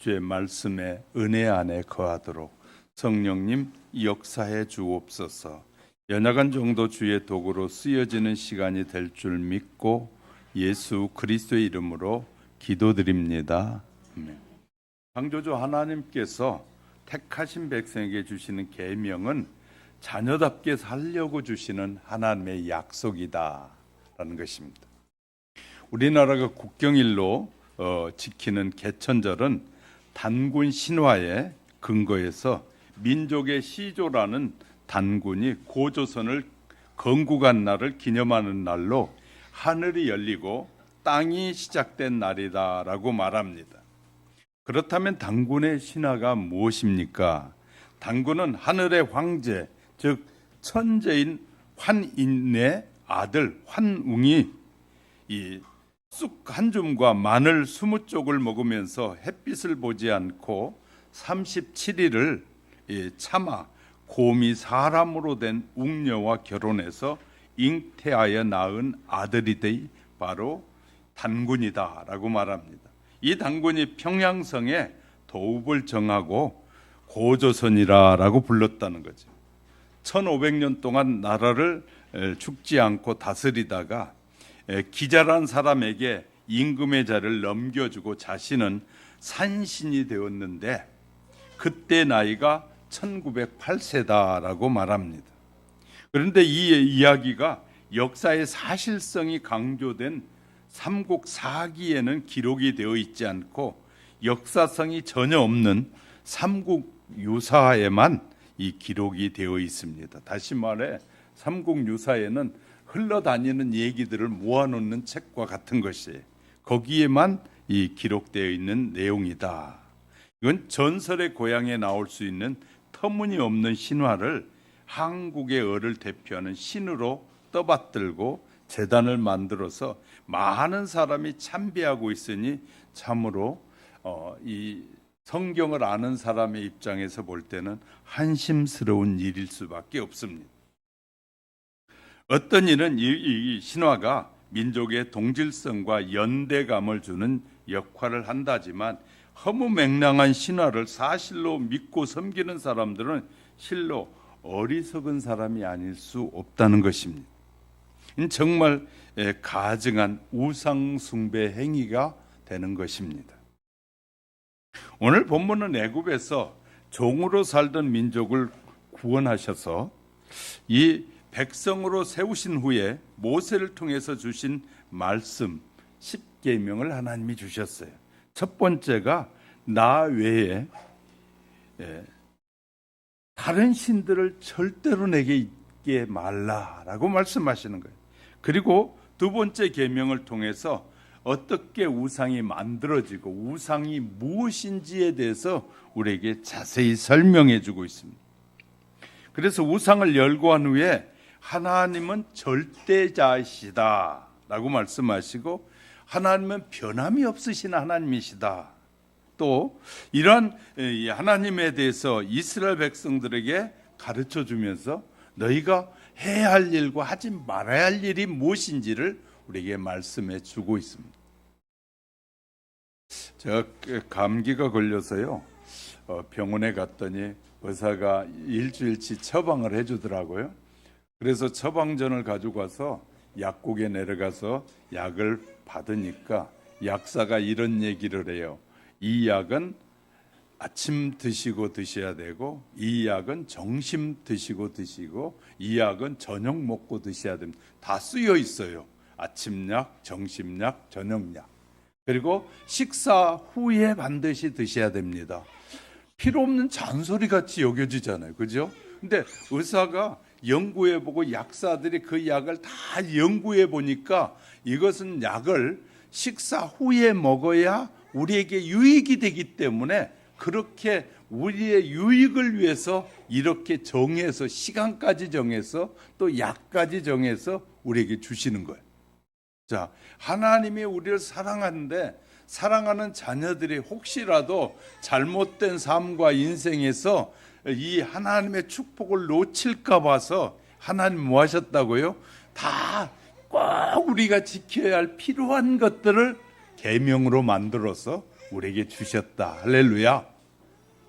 주의 말씀에 은혜 안에 거하도록 성령님 역사해 주옵소서. 연약한 정도 주의 도구로 쓰여지는 시간이 될 줄 믿고 예수 그리스도의 이름으로 기도드립니다. 아멘. 창조주 하나님께서 택하신 백성에게 주시는 계명은 자녀답게 살려고 주시는 하나님의 약속이다라는 것입니다. 우리나라가 국경일로 지키는 개천절은 단군 신화에 근거해서 민족의 시조라는 단군이 고조선을 건국한 날을 기념하는 날로 하늘이 열리고 땅이 시작된 날이다라고 말합니다. 그렇다면 단군의 신화가 무엇입니까? 단군은 하늘의 황제, 즉 천재인 환인의 아들 환웅이 이 쑥 한 줌과 마늘 20쪽을 먹으면서 햇빛을 보지 않고 37일을 참아 곰이 사람으로 된 웅녀와 결혼해서 잉태하여 낳은 아들이 바로 단군이다라고 말합니다. 이 단군이 평양성에 도읍을 정하고 고조선이라고 불렀다는 거죠. 1500년 동안 나라를 죽지 않고 다스리다가 기자란 사람에게 임금의 자를 넘겨주고 자신은 산신이 되었는데 그때 나이가 1908세다라고 말합니다. 그런데 이 이야기가 역사의 사실성이 강조된 삼국사기에는 기록이 되어 있지 않고 역사성이 전혀 없는 삼국유사에만 이 기록이 되어 있습니다. 다시 말해 삼국유사에는 흘러다니는 얘기들을 모아놓는 책과 같은 것이 거기에만 이 기록되어 있는 내용이다. 이건 전설의 고향에 나올 수 있는 터무니없는 신화를 한국의 어를 대표하는 신으로 떠받들고 재단을 만들어서 많은 사람이 참배하고 있으니 참으로 이 성경을 아는 사람의 입장에서 볼 때는 한심스러운 일일 수밖에 없습니다. 어떤 이는 이 신화가 민족의 동질성과 연대감을 주는 역할을 한다지만 허무맹랑한 신화를 사실로 믿고 섬기는 사람들은 실로 어리석은 사람이 아닐 수 없다는 것입니다. 정말 가증한 우상숭배 행위가 되는 것입니다. 오늘 본문은 애굽에서 종으로 살던 민족을 구원하셔서 이 백성으로 세우신 후에 모세를 통해서 주신 말씀 10계명을 하나님이 주셨어요. 첫 번째가 나 외에 다른 신들을 절대로 내게 있게 말라라고 말씀하시는 거예요. 그리고 두 번째 계명을 통해서 어떻게 우상이 만들어지고 우상이 무엇인지에 대해서 우리에게 자세히 설명해 주고 있습니다. 그래서 우상을 열거한 후에 하나님은 절대자이시다 라고 말씀하시고 하나님은 변함이 없으신 하나님이시다. 또 이런 하나님에 대해서 이스라엘 백성들에게 가르쳐 주면서 너희가 해야 할 일과 하지 말아야 할 일이 무엇인지를 우리에게 말씀해 주고 있습니다. 제가 감기가 걸려서요 병원에 갔더니 의사가 일주일치 처방을 해주더라고요. 그래서 처방전을 가지고 가서 약국에 내려가서 약을 받으니까 약사가 이런 얘기를 해요. 이 약은 아침 드시고 드셔야 되고 이 약은 점심 드시고 드시고 이 약은 저녁 먹고 드셔야 됩니다. 다 쓰여 있어요. 아침약, 점심약, 저녁약. 그리고 식사 후에 반드시 드셔야 됩니다. 필요 없는 잔소리같이 여겨지잖아요. 그죠? 근데 의사가 연구해보고 약사들이 그 약을 다 연구해보니까 이것은 약을 식사 후에 먹어야 우리에게 유익이 되기 때문에 그렇게 우리의 유익을 위해서 이렇게 정해서 시간까지 정해서 또 약까지 정해서 우리에게 주시는 거예요. 자, 하나님이 우리를 사랑하는데 사랑하는 자녀들이 혹시라도 잘못된 삶과 인생에서 이 하나님의 축복을 놓칠까 봐서 하나님 뭐 하셨다고요? 다 꼭 우리가 지켜야 할 필요한 것들을 계명으로 만들어서 우리에게 주셨다. 할렐루야.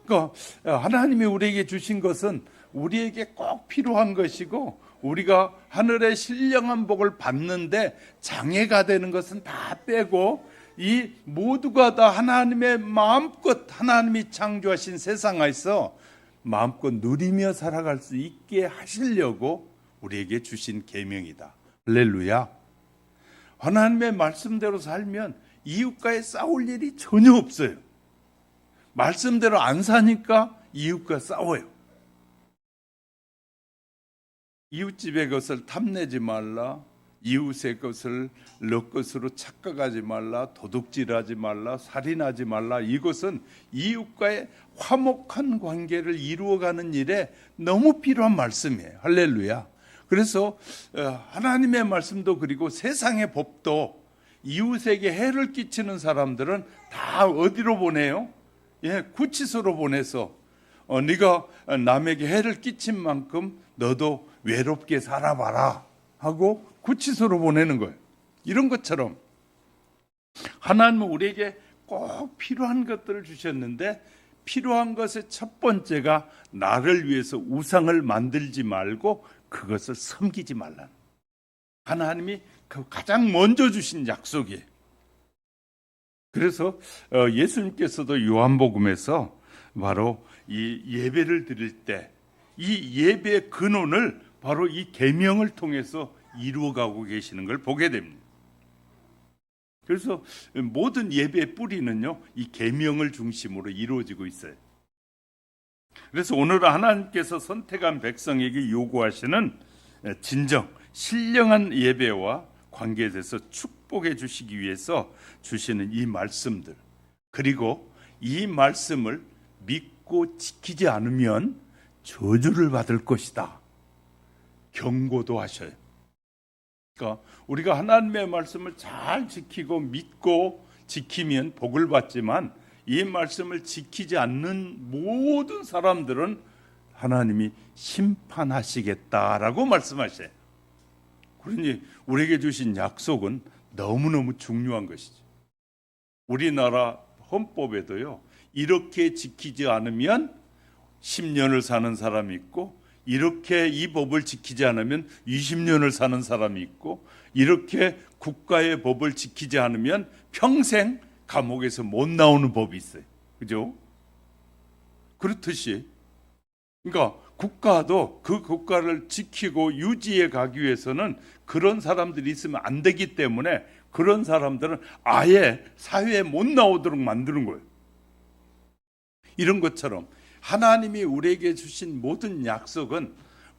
그러니까 하나님이 우리에게 주신 것은 우리에게 꼭 필요한 것이고, 우리가 하늘의 신령한 복을 받는데 장애가 되는 것은 다 빼고, 이 모두가 다 하나님의 마음껏, 하나님이 창조하신 세상에서 마음껏 누리며 살아갈 수 있게 하시려고 우리에게 주신 계명이다. 할렐루야. 하나님의 말씀대로 살면 이웃과의 싸울 일이 전혀 없어요. 말씀대로 안 사니까 이웃과 싸워요. 이웃집의 것을 탐내지 말라, 이웃의 것을 너 것으로 착각하지 말라, 도둑질하지 말라, 살인하지 말라. 이것은 이웃과의 화목한 관계를 이루어가는 일에 너무 필요한 말씀이에요. 할렐루야. 그래서 하나님의 말씀도, 그리고 세상의 법도 이웃에게 해를 끼치는 사람들은 다 어디로 보내요? 구치소로 보내서 네가 남에게 해를 끼친 만큼 너도 외롭게 살아봐라 하고 구치소로 보내는 거예요. 이런 것처럼 하나님은 우리에게 꼭 필요한 것들을 주셨는데, 필요한 것의 첫 번째가 나를 위해서 우상을 만들지 말고 그것을 섬기지 말라는, 하나님이 가장 먼저 주신 약속이에요. 그래서 예수님께서도 요한복음에서 바로 이 예배를 드릴 때 이 예배의 근원을 바로 이 계명을 통해서 이루어가고 계시는 걸 보게 됩니다. 그래서 모든 예배의 뿌리는요, 이 계명을 중심으로 이루어지고 있어요. 그래서 오늘 하나님께서 선택한 백성에게 요구하시는 진정 신령한 예배와 관계에 대해서 축복해 주시기 위해서 주시는 이 말씀들, 그리고 이 말씀을 믿고 지키지 않으면 저주를 받을 것이다, 경고도 하셔요. 그러니까 우리가 하나님의 말씀을 잘 지키고 믿고 지키면 복을 받지만, 이 말씀을 지키지 않는 모든 사람들은 하나님이 심판하시겠다라고 말씀하셔요. 그러니 우리에게 주신 약속은 너무너무 중요한 것이죠. 우리나라 헌법에도요, 이렇게 지키지 않으면 10년을 사는 사람이 있고, 이렇게 이 법을 지키지 않으면 20년을 사는 사람이 있고, 이렇게 국가의 법을 지키지 않으면 평생 감옥에서 못 나오는 법이 있어요. 그죠? 그렇듯이, 그러니까 국가도 그 국가를 지키고 유지해 가기 위해서는 그런 사람들이 있으면 안 되기 때문에 그런 사람들은 아예 사회에 못 나오도록 만드는 거예요. 이런 것처럼 하나님이 우리에게 주신 모든 약속은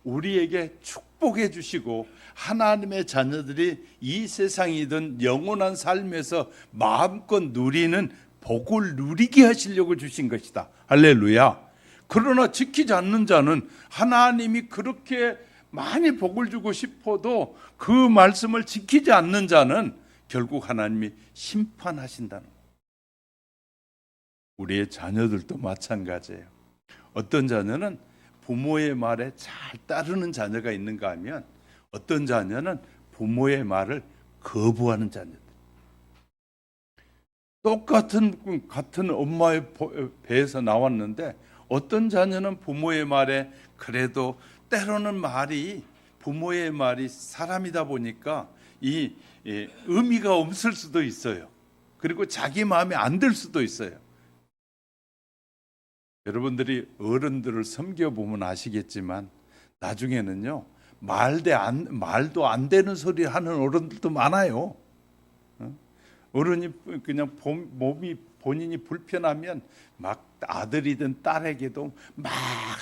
우리에게 축복해 주시고, 하나님의 자녀들이 이 세상이든 영원한 삶에서 마음껏 누리는 복을 누리게 하시려고 주신 것이다. 할렐루야. 그러나 지키지 않는 자는, 하나님이 그렇게 많이 복을 주고 싶어도 그 말씀을 지키지 않는 자는 결국 하나님이 심판하신다는 거예요. 우리의 자녀들도 마찬가지예요. 어떤 자녀는 부모의 말에 잘 따르는 자녀가 있는가 하면, 어떤 자녀는 부모의 말을 거부하는 자녀들. 같은 엄마의 배에서 나왔는데, 어떤 자녀는 부모의 말에 그래도 때로는 부모의 말이 사람이다 보니까 이 의미가 없을 수도 있어요. 그리고 자기 마음에 안 들 수도 있어요. 여러분들이 어른들을 섬겨보면 아시겠지만, 나중에는요, 말도 안 되는 소리 하는 어른들도 많아요. 어른이 그냥 몸이 본인이 불편하면 막 아들이든 딸에게도 막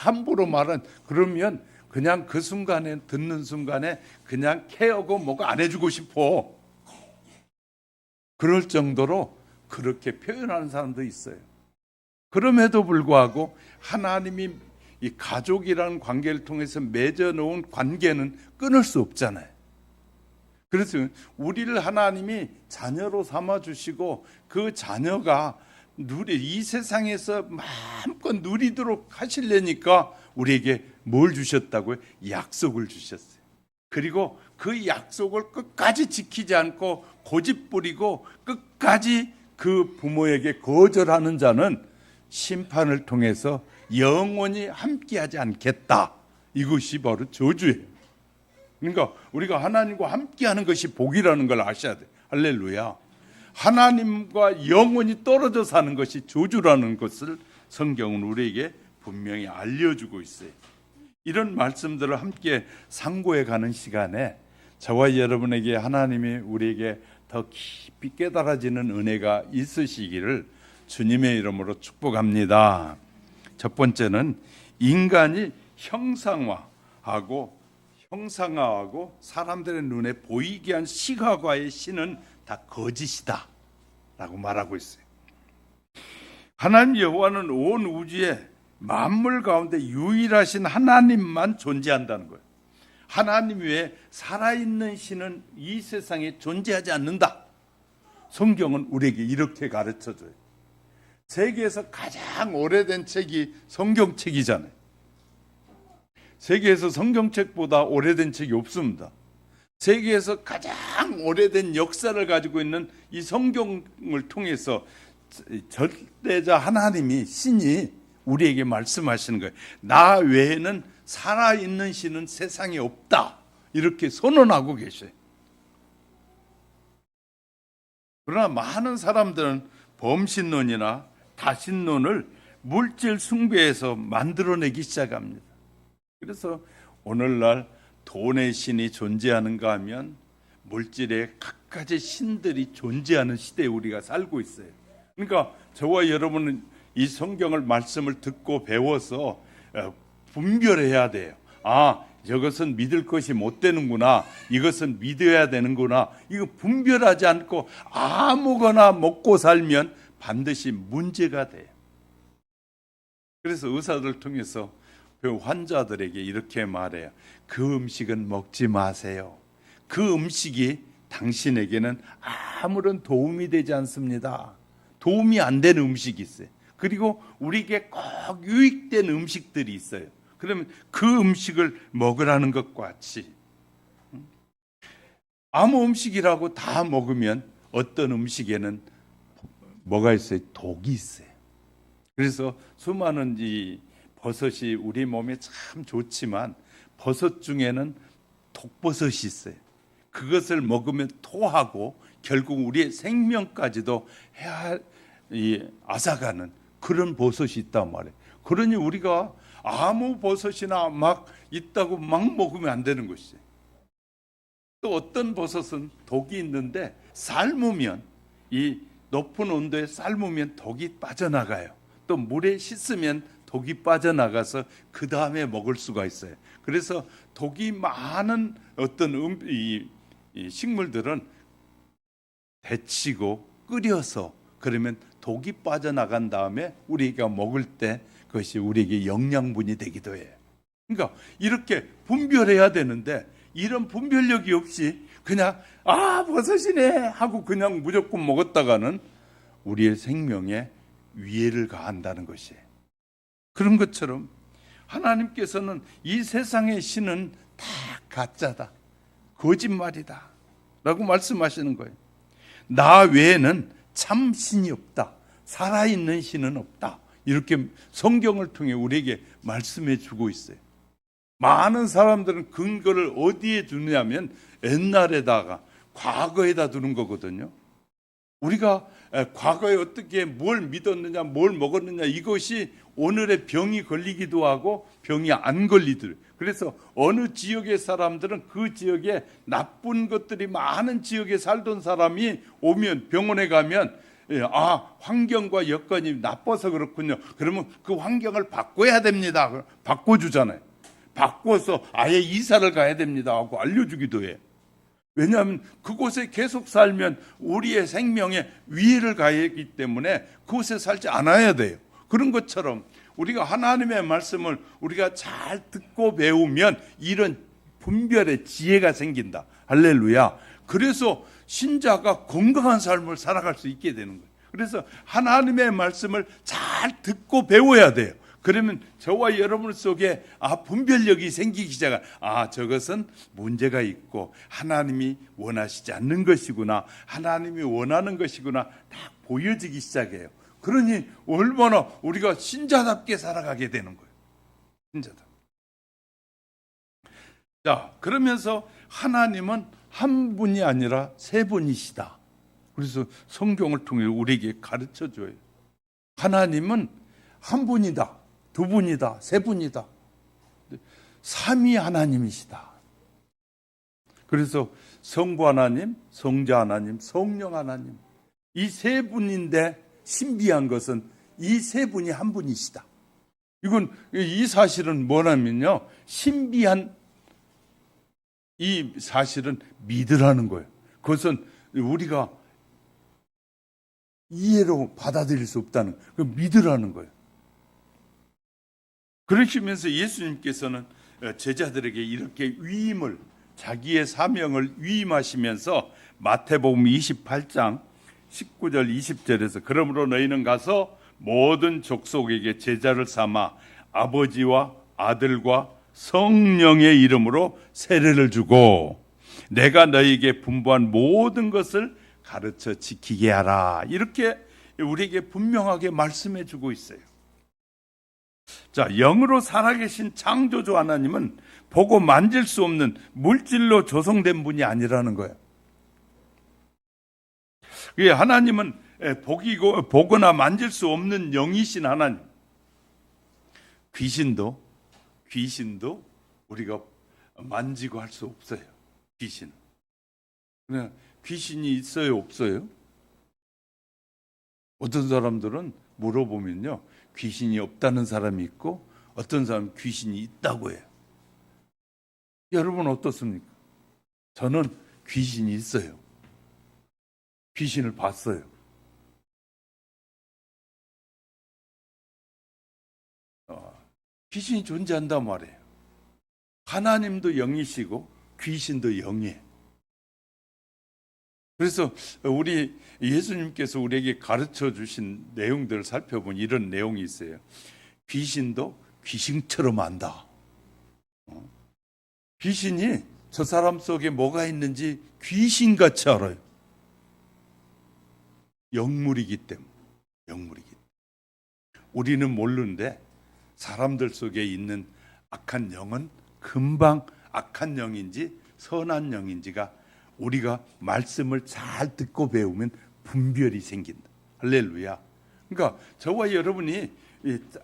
함부로 말은, 그러면 그냥 그 순간에, 듣는 순간에 그냥 케어고 뭐가 안 해주고 싶어. 그럴 정도로 그렇게 표현하는 사람도 있어요. 그럼에도 불구하고 하나님이 이 가족이라는 관계를 통해서 맺어놓은 관계는 끊을 수 없잖아요. 그래서 우리를 하나님이 자녀로 삼아주시고, 그 자녀가 이 세상에서 마음껏 누리도록 하시려니까 우리에게 뭘 주셨다고요? 약속을 주셨어요. 그리고 그 약속을 끝까지 지키지 않고 고집 부리고 끝까지 그 부모에게 거절하는 자는 심판을 통해서 영원히 함께하지 않겠다. 이것이 바로 저주예요. 그러니까 우리가 하나님과 함께하는 것이 복이라는 걸 아셔야 돼. 할렐루야. 하나님과 영원히 떨어져 사는 것이 저주라는 것을 성경은 우리에게 분명히 알려주고 있어요. 이런 말씀들을 함께 상고해 가는 시간에 저와 여러분에게 하나님이 우리에게 더 깊이 깨달아지는 은혜가 있으시기를 주님의 이름으로 축복합니다. 첫 번째는 인간이 형상화하고 사람들의 눈에 보이게 한 시각화의 신은 다 거짓이다 라고 말하고 있어요. 하나님 여호와는 온 우주에 만물 가운데 유일하신 하나님만 존재한다는 거예요. 하나님 외에 살아있는 신은 이 세상에 존재하지 않는다. 성경은 우리에게 이렇게 가르쳐줘요. 세계에서 가장 오래된 책이 성경책이잖아요. 세계에서 성경책보다 오래된 책이 없습니다. 세계에서 가장 오래된 역사를 가지고 있는 이 성경을 통해서 절대자 하나님이, 신이 우리에게 말씀하시는 거예요. 나 외에는 살아있는 신은 세상에 없다. 이렇게 선언하고 계셔요. 그러나 많은 사람들은 범신론이나 다신론을 물질 숭배에서 만들어내기 시작합니다. 그래서 오늘날 돈의 신이 존재하는가 하면 물질의 각가지 신들이 존재하는 시대에 우리가 살고 있어요. 그러니까 저와 여러분은 이 성경을 말씀을 듣고 배워서 분별해야 돼요. 아, 이것은 믿을 것이 못 되는구나. 이것은 믿어야 되는구나. 이거 분별하지 않고 아무거나 먹고 살면 반드시 문제가 돼요. 그래서 의사들 통해서 그 환자들에게 이렇게 말해요. 그 음식은 먹지 마세요. 그 음식이 당신에게는 아무런 도움이 되지 않습니다. 도움이 안 되는 음식이 있어요. 그리고 우리에게 꼭 유익된 음식들이 있어요. 그러면 그 음식을 먹으라는 것과 같이 아무 음식이라고 다 먹으면 어떤 음식에는 뭐가 있어요? 독이 있어요. 그래서 수많은 이 버섯이 우리 몸에 참 좋지만 버섯 중에는 독버섯이 있어요. 그것을 먹으면 토하고 결국 우리의 생명까지도 앗아가는 그런 버섯이 있단 말이에요. 그러니 우리가 아무 버섯이나 막 있다고 막 먹으면 안 되는 것이에요. 또 어떤 버섯은 독이 있는데 삶으면, 이 높은 온도에 삶으면 독이 빠져나가요. 또 물에 씻으면 독이 빠져나가서 그 다음에 먹을 수가 있어요. 그래서 독이 많은 어떤 이 식물들은 데치고 끓여서 그러면 독이 빠져나간 다음에 우리가 먹을 때 그것이 우리에게 영양분이 되기도 해요. 그러니까 이렇게 분별해야 되는데 이런 분별력이 없이 그냥 버섯이네 하고 그냥 무조건 먹었다가는 우리의 생명에 위해를 가한다는 것이에요. 그런 것처럼 하나님께서는 이 세상의 신은 다 가짜다, 거짓말이다 라고 말씀하시는 거예요. 나 외에는 참 신이 없다, 살아있는 신은 없다, 이렇게 성경을 통해 우리에게 말씀해 주고 있어요. 많은 사람들은 근거를 어디에 두냐면 옛날에다가 과거에다 두는 거거든요. 우리가 과거에 어떻게 뭘 믿었느냐, 뭘 먹었느냐, 이것이 오늘의 병이 걸리기도 하고 병이 안 걸리더라고요. 그래서 어느 지역의 사람들은 그 지역에 나쁜 것들이 많은 지역에 살던 사람이 오면 병원에 가면 환경과 여건이 나빠서 그렇군요. 그러면 그 환경을 바꿔야 됩니다. 바꿔주잖아요. 바꿔서 아예 이사를 가야 됩니다 하고 알려주기도 해요. 왜냐하면 그곳에 계속 살면 우리의 생명에 위해를 가하기 때문에 그곳에 살지 않아야 돼요. 그런 것처럼 우리가 하나님의 말씀을 우리가 잘 듣고 배우면 이런 분별의 지혜가 생긴다. 할렐루야. 그래서 신자가 건강한 삶을 살아갈 수 있게 되는 거예요. 그래서 하나님의 말씀을 잘 듣고 배워야 돼요. 그러면 저와 여러분 속에 분별력이 생기기 시작한, 저것은 문제가 있고 하나님이 원하시지 않는 것이구나, 하나님이 원하는 것이구나 딱 보여지기 시작해요. 그러니 얼마나 우리가 신자답게 살아가게 되는 거예요. 신자답게. 자, 그러면서 하나님은 한 분이 아니라 세 분이시다. 그래서 성경을 통해 우리에게 가르쳐 줘요. 하나님은 한 분이다, 두 분이다, 세 분이다. 삼위 하나님이시다. 그래서 성부 하나님, 성자 하나님, 성령 하나님, 이 세 분인데 신비한 것은 이 세 분이 한 분이시다. 이 사실은 뭐냐면요, 신비한 이 사실은 믿으라는 거예요. 그것은 우리가 이해로 받아들일 수 없다는, 그 믿으라는 거예요. 그러시면서 예수님께서는 제자들에게 이렇게 위임을, 자기의 사명을 위임하시면서 마태복음 28장 19절 20절에서 그러므로 너희는 가서 모든 족속에게 제자를 삼아 아버지와 아들과 성령의 이름으로 세례를 주고 내가 너희에게 분부한 모든 것을 가르쳐 지키게 하라. 이렇게 우리에게 분명하게 말씀해 주고 있어요. 자, 영으로 살아계신 창조주 하나님은 보고 만질 수 없는 물질로 조성된 분이 아니라는 거예요. 하나님은 보거나 만질 수 없는 영이신 하나님. 귀신도 우리가 만지고 할 수 없어요. 귀신. 그냥 귀신이 있어요, 없어요? 어떤 사람들은 물어보면요, 귀신이 없다는 사람이 있고 어떤 사람은 귀신이 있다고 해요. 여러분 어떻습니까? 저는 귀신이 있어요. 귀신을 봤어요. 귀신이 존재한단 말이에요. 하나님도 영이시고 귀신도 영이에요. 그래서 우리 예수님께서 우리에게 가르쳐 주신 내용들을 살펴보면 이런 내용이 있어요. 귀신도 귀신처럼 안다. 귀신이 저 사람 속에 뭐가 있는지 귀신같이 알아요. 영물이기 때문에. 우리는 모르는데 사람들 속에 있는 악한 영은 금방 악한 영인지 선한 영인지가 우리가 말씀을 잘 듣고 배우면 분별이 생긴다. 할렐루야. 그러니까 저와 여러분이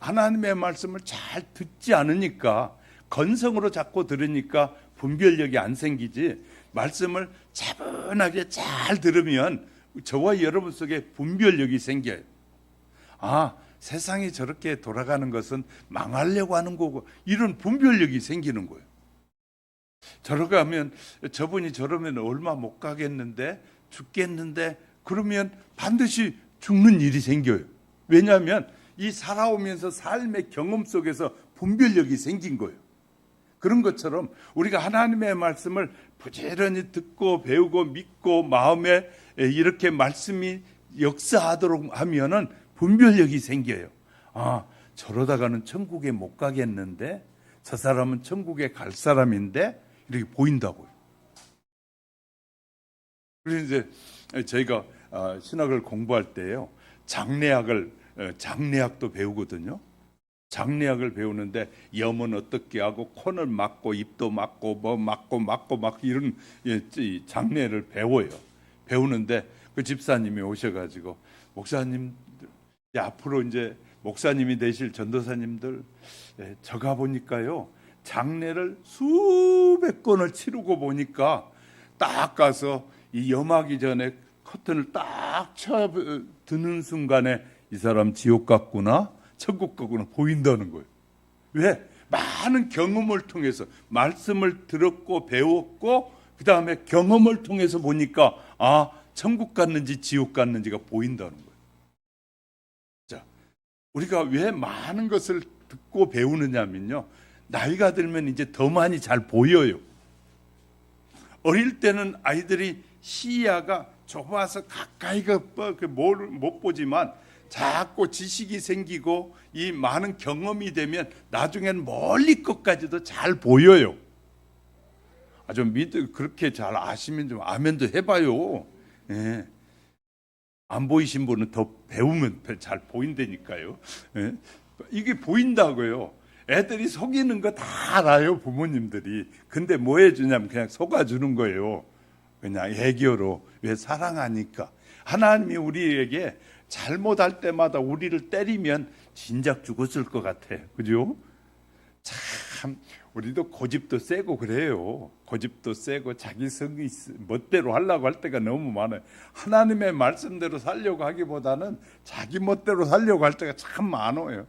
하나님의 말씀을 잘 듣지 않으니까, 건성으로 자꾸 들으니까 분별력이 안 생기지, 말씀을 차분하게 잘 들으면 저와 여러분 속에 분별력이 생겨요. 세상이 저렇게 돌아가는 것은 망하려고 하는 거고, 이런 분별력이 생기는 거예요. 저러가면, 저분이 저러면 얼마 못 가겠는데, 죽겠는데, 그러면 반드시 죽는 일이 생겨요. 왜냐하면 이 살아오면서 삶의 경험 속에서 분별력이 생긴 거예요. 그런 것처럼 우리가 하나님의 말씀을 부지런히 듣고 배우고 믿고 마음에 이렇게 말씀이 역사하도록 하면은 분별력이 생겨요. 저러다가는 천국에 못 가겠는데, 저 사람은 천국에 갈 사람인데, 이렇게 보인다고요. 그래서 이제 저희가 신학을 공부할 때요, 장례학도 배우거든요. 장례학을 배우는데 염은 어떻게 하고 코는 막고 입도 막고 뭐 막고 이런 장례를 배워요. 배우는데 그 집사님이 오셔가지고, 목사님, 앞으로 이제 목사님이 되실 전도사님들, 저가 보니까요, 장례를 수백 건을 치르고 보니까 딱 가서 이 염하기 전에 커튼을 딱 쳐 드는 순간에 이 사람 지옥 갔구나, 천국 갔구나 보인다는 거예요. 왜? 많은 경험을 통해서, 말씀을 들었고 배웠고 그 다음에 경험을 통해서 보니까 천국 갔는지 지옥 갔는지가 보인다는 거예요. 자, 우리가 왜 많은 것을 듣고 배우느냐면요, 나이가 들면 이제 더 많이 잘 보여요. 어릴 때는 아이들이 시야가 좁아서 가까이가 못 보지만 자꾸 지식이 생기고 이 많은 경험이 되면 나중에는 멀리 것까지도 잘 보여요. 좀 그렇게 잘 아시면 좀 아멘도 해봐요. 예. 안 보이신 분은 더 배우면 잘 보인다니까요. 예. 이게 보인다고요. 애들이 속이는 거 다 알아요, 부모님들이. 근데 뭐 해주냐면 그냥 속아주는 거예요. 그냥 애교로. 왜? 사랑하니까. 하나님이 우리에게 잘못할 때마다 우리를 때리면 진작 죽었을 것 같아. 그죠? 참 우리도 고집도 세고 그래요. 고집도 세고 자기 성이 멋대로 하려고 할 때가 너무 많아요. 하나님의 말씀대로 살려고 하기보다는 자기 멋대로 살려고 할 때가 참 많아요.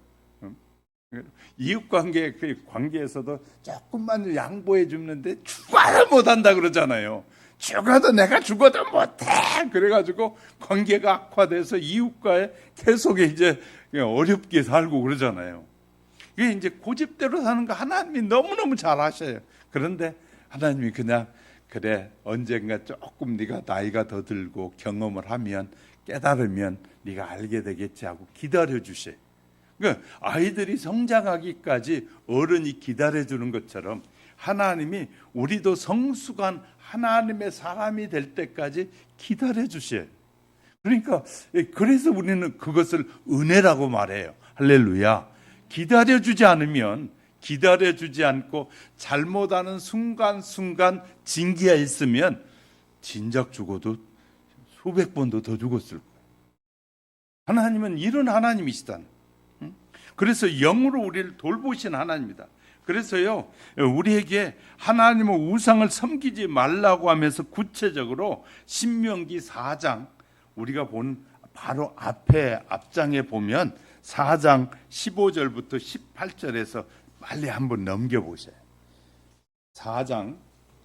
이웃관계 그 관계에서도 조금만 양보해 주는데 죽어도 못한다 그러잖아요. 죽어도 내가 죽어도 못해. 그래가지고 관계가 악화돼서 이웃과의 계속에 이제 어렵게 살고 그러잖아요. 이게 이제 고집대로 사는 거 하나님이 너무너무 잘 아셔요. 그런데 하나님이 그냥 그래 언젠가 조금 네가 나이가 더 들고 경험을 하면 깨달으면 네가 알게 되겠지 하고 기다려 주셔요. 그러니까 아이들이 성장하기까지 어른이 기다려주는 것처럼 하나님이 우리도 성숙한 하나님의 사람이 될 때까지 기다려 주셔요. 그러니까 그래서 우리는 그것을 은혜라고 말해요. 할렐루야. 기다려주지 않고 잘못하는 순간순간 징계했으면 진작 죽어도 수백 번도 더 죽었을 거예요. 하나님은 이런 하나님이시다. 그래서 영으로 우리를 돌보신 하나님이다. 그래서요, 우리에게 하나님의 우상을 섬기지 말라고 하면서 구체적으로 신명기 4장, 우리가 본 바로 앞장에 보면 4장 15절부터 18절에서 빨리 한번 넘겨보세요. 4장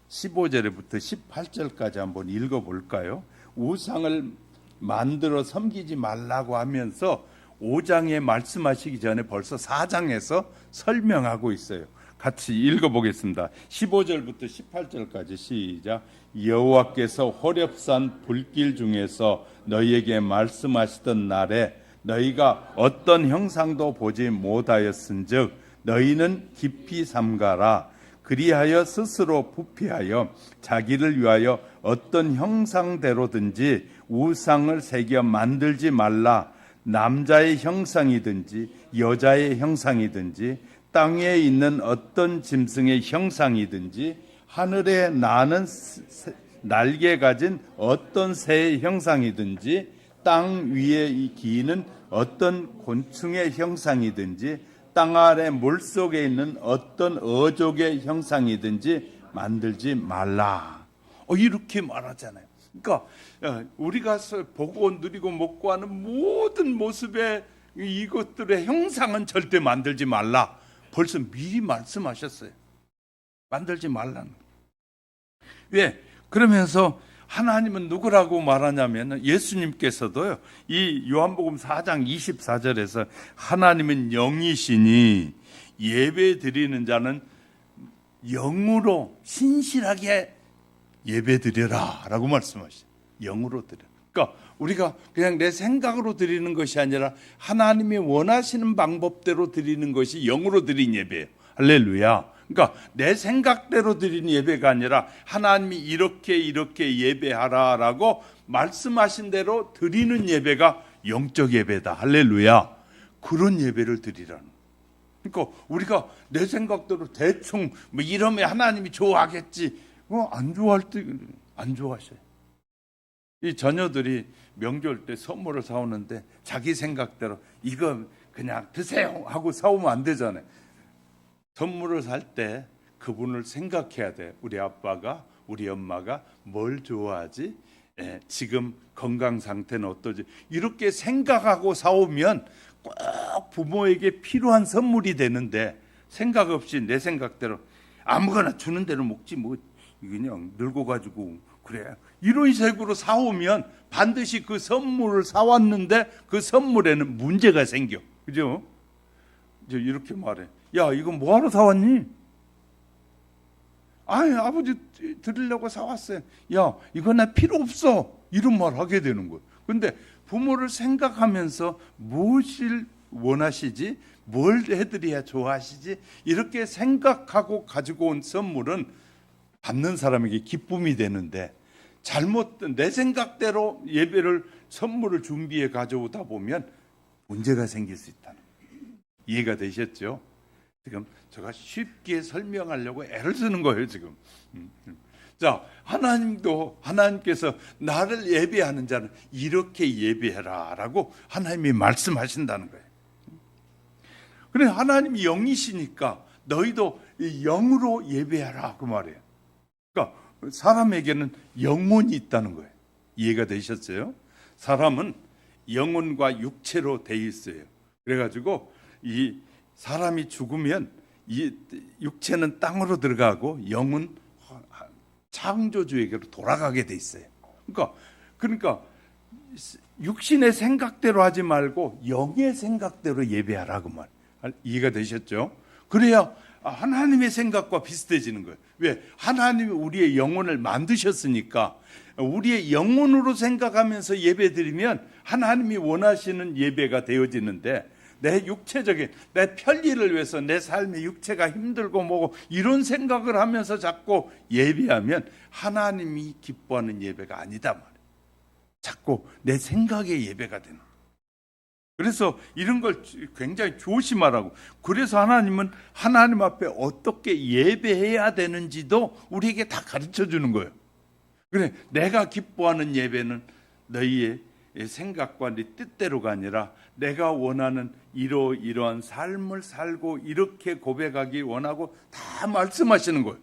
15절부터 18절까지 한번 읽어볼까요? 우상을 만들어 섬기지 말라고 하면서 5장에 말씀하시기 전에 벌써 4장에서 설명하고 있어요. 같이 읽어보겠습니다. 15절부터 18절까지 시작. 여호와께서 호렙산 불길 중에서 너희에게 말씀하시던 날에 너희가 어떤 형상도 보지 못하였은즉 너희는 깊이 삼가라. 그리하여 스스로 부패하여 자기를 위하여 어떤 형상대로든지 우상을 새겨 만들지 말라. 남자의 형상이든지 여자의 형상이든지 땅에 있는 어떤 짐승의 형상이든지 하늘에 나는 날개 가진 어떤 새의 형상이든지 땅 위에 기는 어떤 곤충의 형상이든지 땅 아래 물속에 있는 어떤 어족의 형상이든지 만들지 말라. 이렇게 말하잖아요. 그러니까 우리가 보고 누리고 먹고 하는 모든 모습의 이것들의 형상은 절대 만들지 말라. 벌써 미리 말씀하셨어요. 만들지 말라는. 왜? 그러면서 하나님은 누구라고 말하냐면 예수님께서도요. 이 요한복음 4장 24절에서 하나님은 영이시니 예배 드리는 자는 영으로 신실하게 예배 드려라 라고 말씀하시죠. 영으로 드려. 그러니까 우리가 그냥 내 생각으로 드리는 것이 아니라 하나님이 원하시는 방법대로 드리는 것이 영으로 드린 예배예요. 할렐루야. 그러니까 내 생각대로 드리는 예배가 아니라 하나님이 이렇게 예배하라라고 말씀하신 대로 드리는 예배가 영적 예배다. 할렐루야. 그런 예배를 드리라는. 그러니까 우리가 내 생각대로 대충 뭐 이러면 하나님이 좋아하겠지. 안 좋아할 때 안 좋아하셔요. 이 자녀들이 명절 때 선물을 사오는데 자기 생각대로 이거 그냥 드세요 하고 사오면 안 되잖아요. 선물을 살 때 그분을 생각해야 돼. 우리 아빠가 우리 엄마가 뭘 좋아하지? 지금 건강 상태는 어떠지? 이렇게 생각하고 사오면 꼭 부모에게 필요한 선물이 되는데 생각 없이 내 생각대로 아무거나 주는 대로 먹지 뭐 그냥 늙어가지고 그래 이런 식으로 사오면 반드시 그 선물을 사왔는데 그 선물에는 문제가 생겨. 그죠? 이제 이렇게 말해. 야, 이거 뭐하러 사왔니? 아버지 드리려고 사왔어요. 야, 이거 나 필요 없어. 이런 말 하게 되는 거예요. 근데 부모를 생각하면서 무엇을 원하시지? 뭘 해드려야 좋아하시지? 이렇게 생각하고 가지고 온 선물은 받는 사람에게 기쁨이 되는데, 잘못 내 생각대로 예배를 선물을 준비해 가져오다 보면 문제가 생길 수 있다는 거예요. 이해가 되셨죠? 지금 제가 쉽게 설명하려고 애를 쓰는 거예요, 지금. 자, 하나님께서 나를 예배하는 자는 이렇게 예배해라 라고 하나님이 말씀하신다는 거예요. 그래, 하나님이 영이시니까 너희도 영으로 예배하라 그 말이에요. 그러니까 사람에게는 영혼이 있다는 거예요. 이해가 되셨어요? 사람은 영혼과 육체로 돼 있어요. 그래가지고 이 사람이 죽으면 이 육체는 땅으로 들어가고 영은 창조주에게로 돌아가게 돼 있어요. 그러니까 육신의 생각대로 하지 말고 영의 생각대로 예배하라 그 말. 이해가 되셨죠? 그래야 하나님의 생각과 비슷해지는 거예요. 왜? 하나님이 우리의 영혼을 만드셨으니까 우리의 영혼으로 생각하면서 예배드리면 하나님이 원하시는 예배가 되어지는데, 내 육체적인 내 편리를 위해서 내 삶의 육체가 힘들고 뭐고 이런 생각을 하면서 자꾸 예배하면 하나님이 기뻐하는 예배가 아니다 말이에요. 자꾸 내 생각의 예배가 되는 거예요. 그래서 이런 걸 굉장히 조심하라고. 그래서 하나님은 하나님 앞에 어떻게 예배해야 되는지도 우리에게 다 가르쳐 주는 거예요. 그래, 내가 기뻐하는 예배는 너희의 생각과 네 뜻대로가 아니라 내가 원하는 이러한 삶을 살고 이렇게 고백하기 원하고 다 말씀하시는 거예요.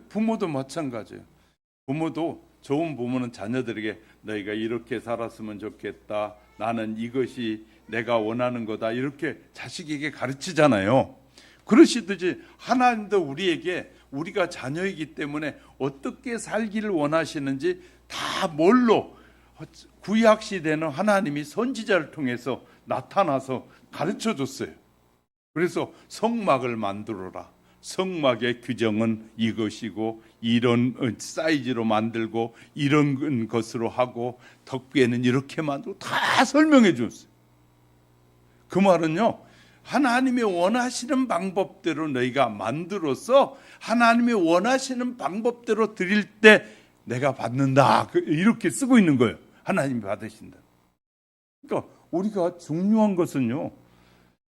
부모도 마찬가지예요. 좋은 부모는 자녀들에게 너희가 이렇게 살았으면 좋겠다, 나는 이것이 내가 원하는 거다, 이렇게 자식에게 가르치잖아요. 그러시듯이 하나님도 우리가 자녀이기 때문에 어떻게 살기를 원하시는지 다 뭘로, 구약 시대는 하나님이 선지자를 통해서 나타나서 가르쳐 줬어요. 그래서 성막을 만들어라. 성막의 규정은 이것이고 이런 사이즈로 만들고 이런 것으로 하고 덕배는 이렇게 만들고 다 설명해 줬어요. 그 말은요, 하나님이 원하시는 방법대로 너희가 만들어서 하나님이 원하시는 방법대로 드릴 때 내가 받는다, 이렇게 쓰고 있는 거예요. 하나님이 받으신다. 그러니까 우리가 중요한 것은요,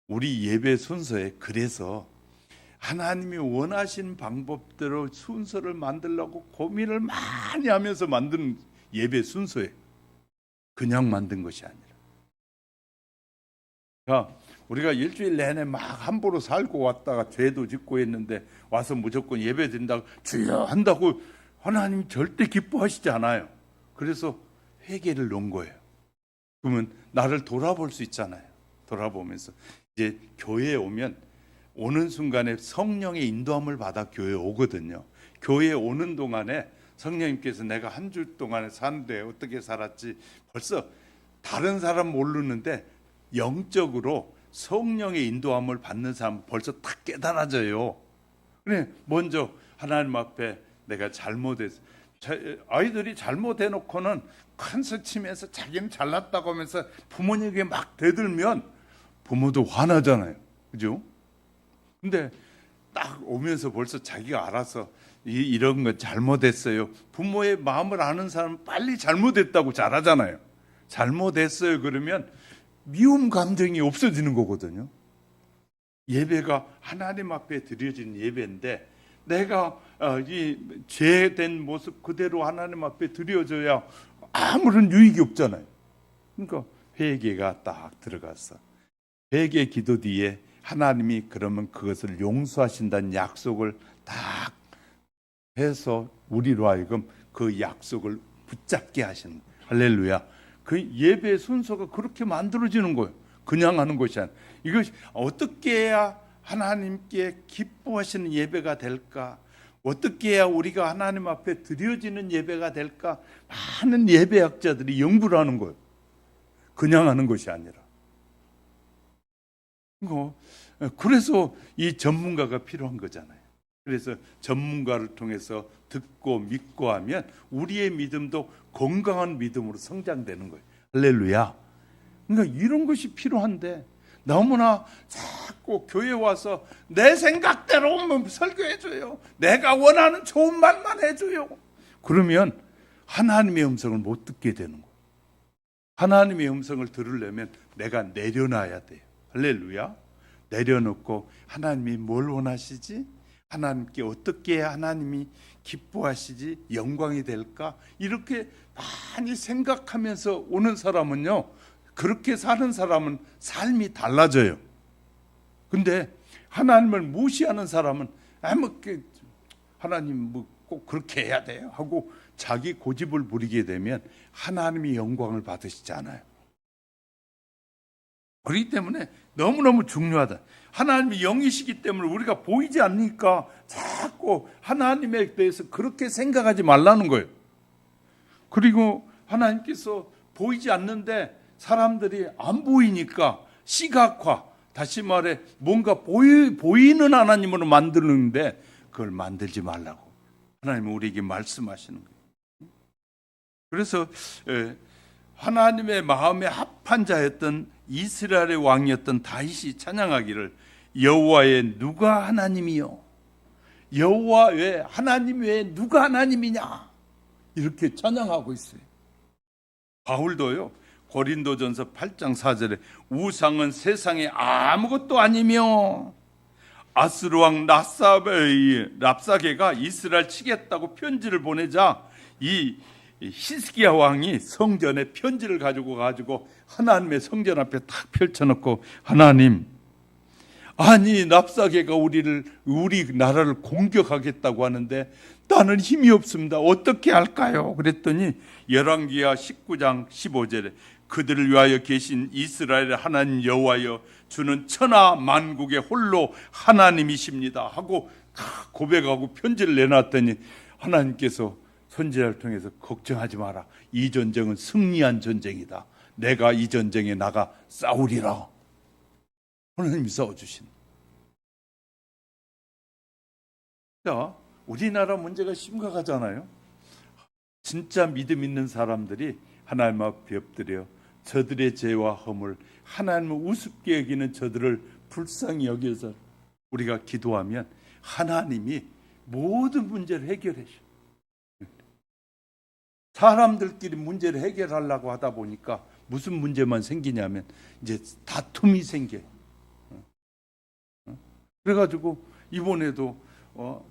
우리 예배 순서에 그래서 하나님이 원하신 방법대로 순서를 만들려고 고민을 많이 하면서 만든 예배 순서에 그냥 만든 것이 아니라, 자, 우리가 일주일 내내 막 함부로 살고 왔다가 죄도 짓고 했는데 와서 무조건 예배 드린다고 주여 한다고 하나님 절대 기뻐하시지 않아요. 그래서 회개를 놓은 거예요. 그러면 나를 돌아볼 수 있잖아요. 돌아보면서 이제 교회에 오는 순간에 성령의 인도함을 받아 교회에 오거든요. 교회에 오는 동안에 성령님께서 내가 한 주 동안에 사는데 어떻게 살았지 벌써 다른 사람 모르는데 영적으로 성령의 인도함을 받는 사람 벌써 딱 깨달아져요. 그래, 먼저 하나님 앞에 내가 잘못했어. 아이들이 잘못해놓고는 큰 소치면서 자기는 잘났다고 하면서 부모님에게 막 대들면 부모도 화나잖아요. 그죠? 근데 딱 오면서 벌써 자기가 알아서 이런 거 잘못했어요. 부모의 마음을 아는 사람은 빨리 잘못했다고 잘하잖아요. 잘못했어요 그러면 미움 감정이 없어지는 거거든요. 예배가 하나님 앞에 드려진 예배인데 내가 이 죄된 모습 그대로 하나님 앞에 드려져야 아무런 유익이 없잖아요. 그러니까 회개가 딱 들어갔어. 회개 기도 뒤에 하나님이 그러면 그것을 용서하신다는 약속을 딱 해서 우리로 하여금 그 약속을 붙잡게 하시는 거예요. 할렐루야. 그 예배 순서가 그렇게 만들어지는 거예요. 그냥 하는 것이 아니라. 이것이 어떻게 해야 하나님께 기뻐하시는 예배가 될까? 어떻게 해야 우리가 하나님 앞에 드려지는 예배가 될까? 많은 예배학자들이 연구를 하는 거예요. 그냥 하는 것이 아니라. 그래서 이 전문가가 필요한 거잖아요. 그래서 전문가를 통해서 듣고 믿고 하면 우리의 믿음도 건강한 믿음으로 성장되는 거예요. 할렐루야. 그러니까 이런 것이 필요한데 너무나 자꾸 교회 와서 내 생각대로 설교해줘요. 내가 원하는 좋은 말만 해줘요. 그러면 하나님의 음성을 못 듣게 되는 거예요. 하나님의 음성을 들으려면 내가 내려놔야 돼요. 할렐루야. 내려놓고 하나님이 뭘 원하시지? 하나님께 어떻게 해야 하나님이 기뻐하시지? 영광이 될까? 이렇게 많이 생각하면서 오는 사람은요, 그렇게 사는 사람은 삶이 달라져요. 근데 하나님을 무시하는 사람은 하나님 뭐 꼭 그렇게 해야 돼요 하고 자기 고집을 부리게 되면 하나님이 영광을 받으시지 않아요. 그렇기 때문에 너무너무 중요하다. 하나님이 영이시기 때문에 우리가 보이지 않으니까 자꾸 하나님에 대해서 그렇게 생각하지 말라는 거예요. 그리고 하나님께서 보이지 않는데 사람들이 안 보이니까 시각화, 다시 말해 뭔가 보이는 하나님으로 만드는데 그걸 만들지 말라고 하나님은 우리에게 말씀하시는 거예요. 그래서 하나님의 마음에 합한 자였던 이스라엘의 왕이었던 다윗이 찬양하기를 여호와의 누가 하나님이요? 여호와 외에 하나님 외에 누가 하나님이냐? 이렇게 찬양하고 있어요. 바울도요. 고린도전서 8장 4절에 우상은 세상에 아무것도 아니며 아스루 왕 랍사게가 이스라엘 치겠다고 편지를 보내자 이 히스기야 왕이 성전에 편지를 가지고 하나님의 성전 앞에 탁 펼쳐놓고 하나님, 아니 랍사게가 우리 나라를 공격하겠다고 하는데 나는 힘이 없습니다. 어떻게 할까요? 그랬더니 열왕기하 19장 15절에 그들을 위하여 계신 이스라엘의 하나님 여호와여 주는 천하 만국의 홀로 하나님이십니다 하고 고백하고 편지를 내놨더니 하나님께서 선지자를 통해서 걱정하지 마라. 이 전쟁은 승리한 전쟁이다. 내가 이 전쟁에 나가 싸우리라. 하나님이 싸워주신. 자, 우리나라 문제가 심각하잖아요. 진짜 믿음 있는 사람들이 하나님 앞에 엎드려 저들의 죄와 허물, 하나님을 우습게 여기는 저들을 불쌍히 여겨서 우리가 기도하면 하나님이 모든 문제를 해결해 줘. 사람들끼리 문제를 해결하려고 하다 보니까 무슨 문제만 생기냐면 이제 다툼이 생겨요. 그래가지고 이번에도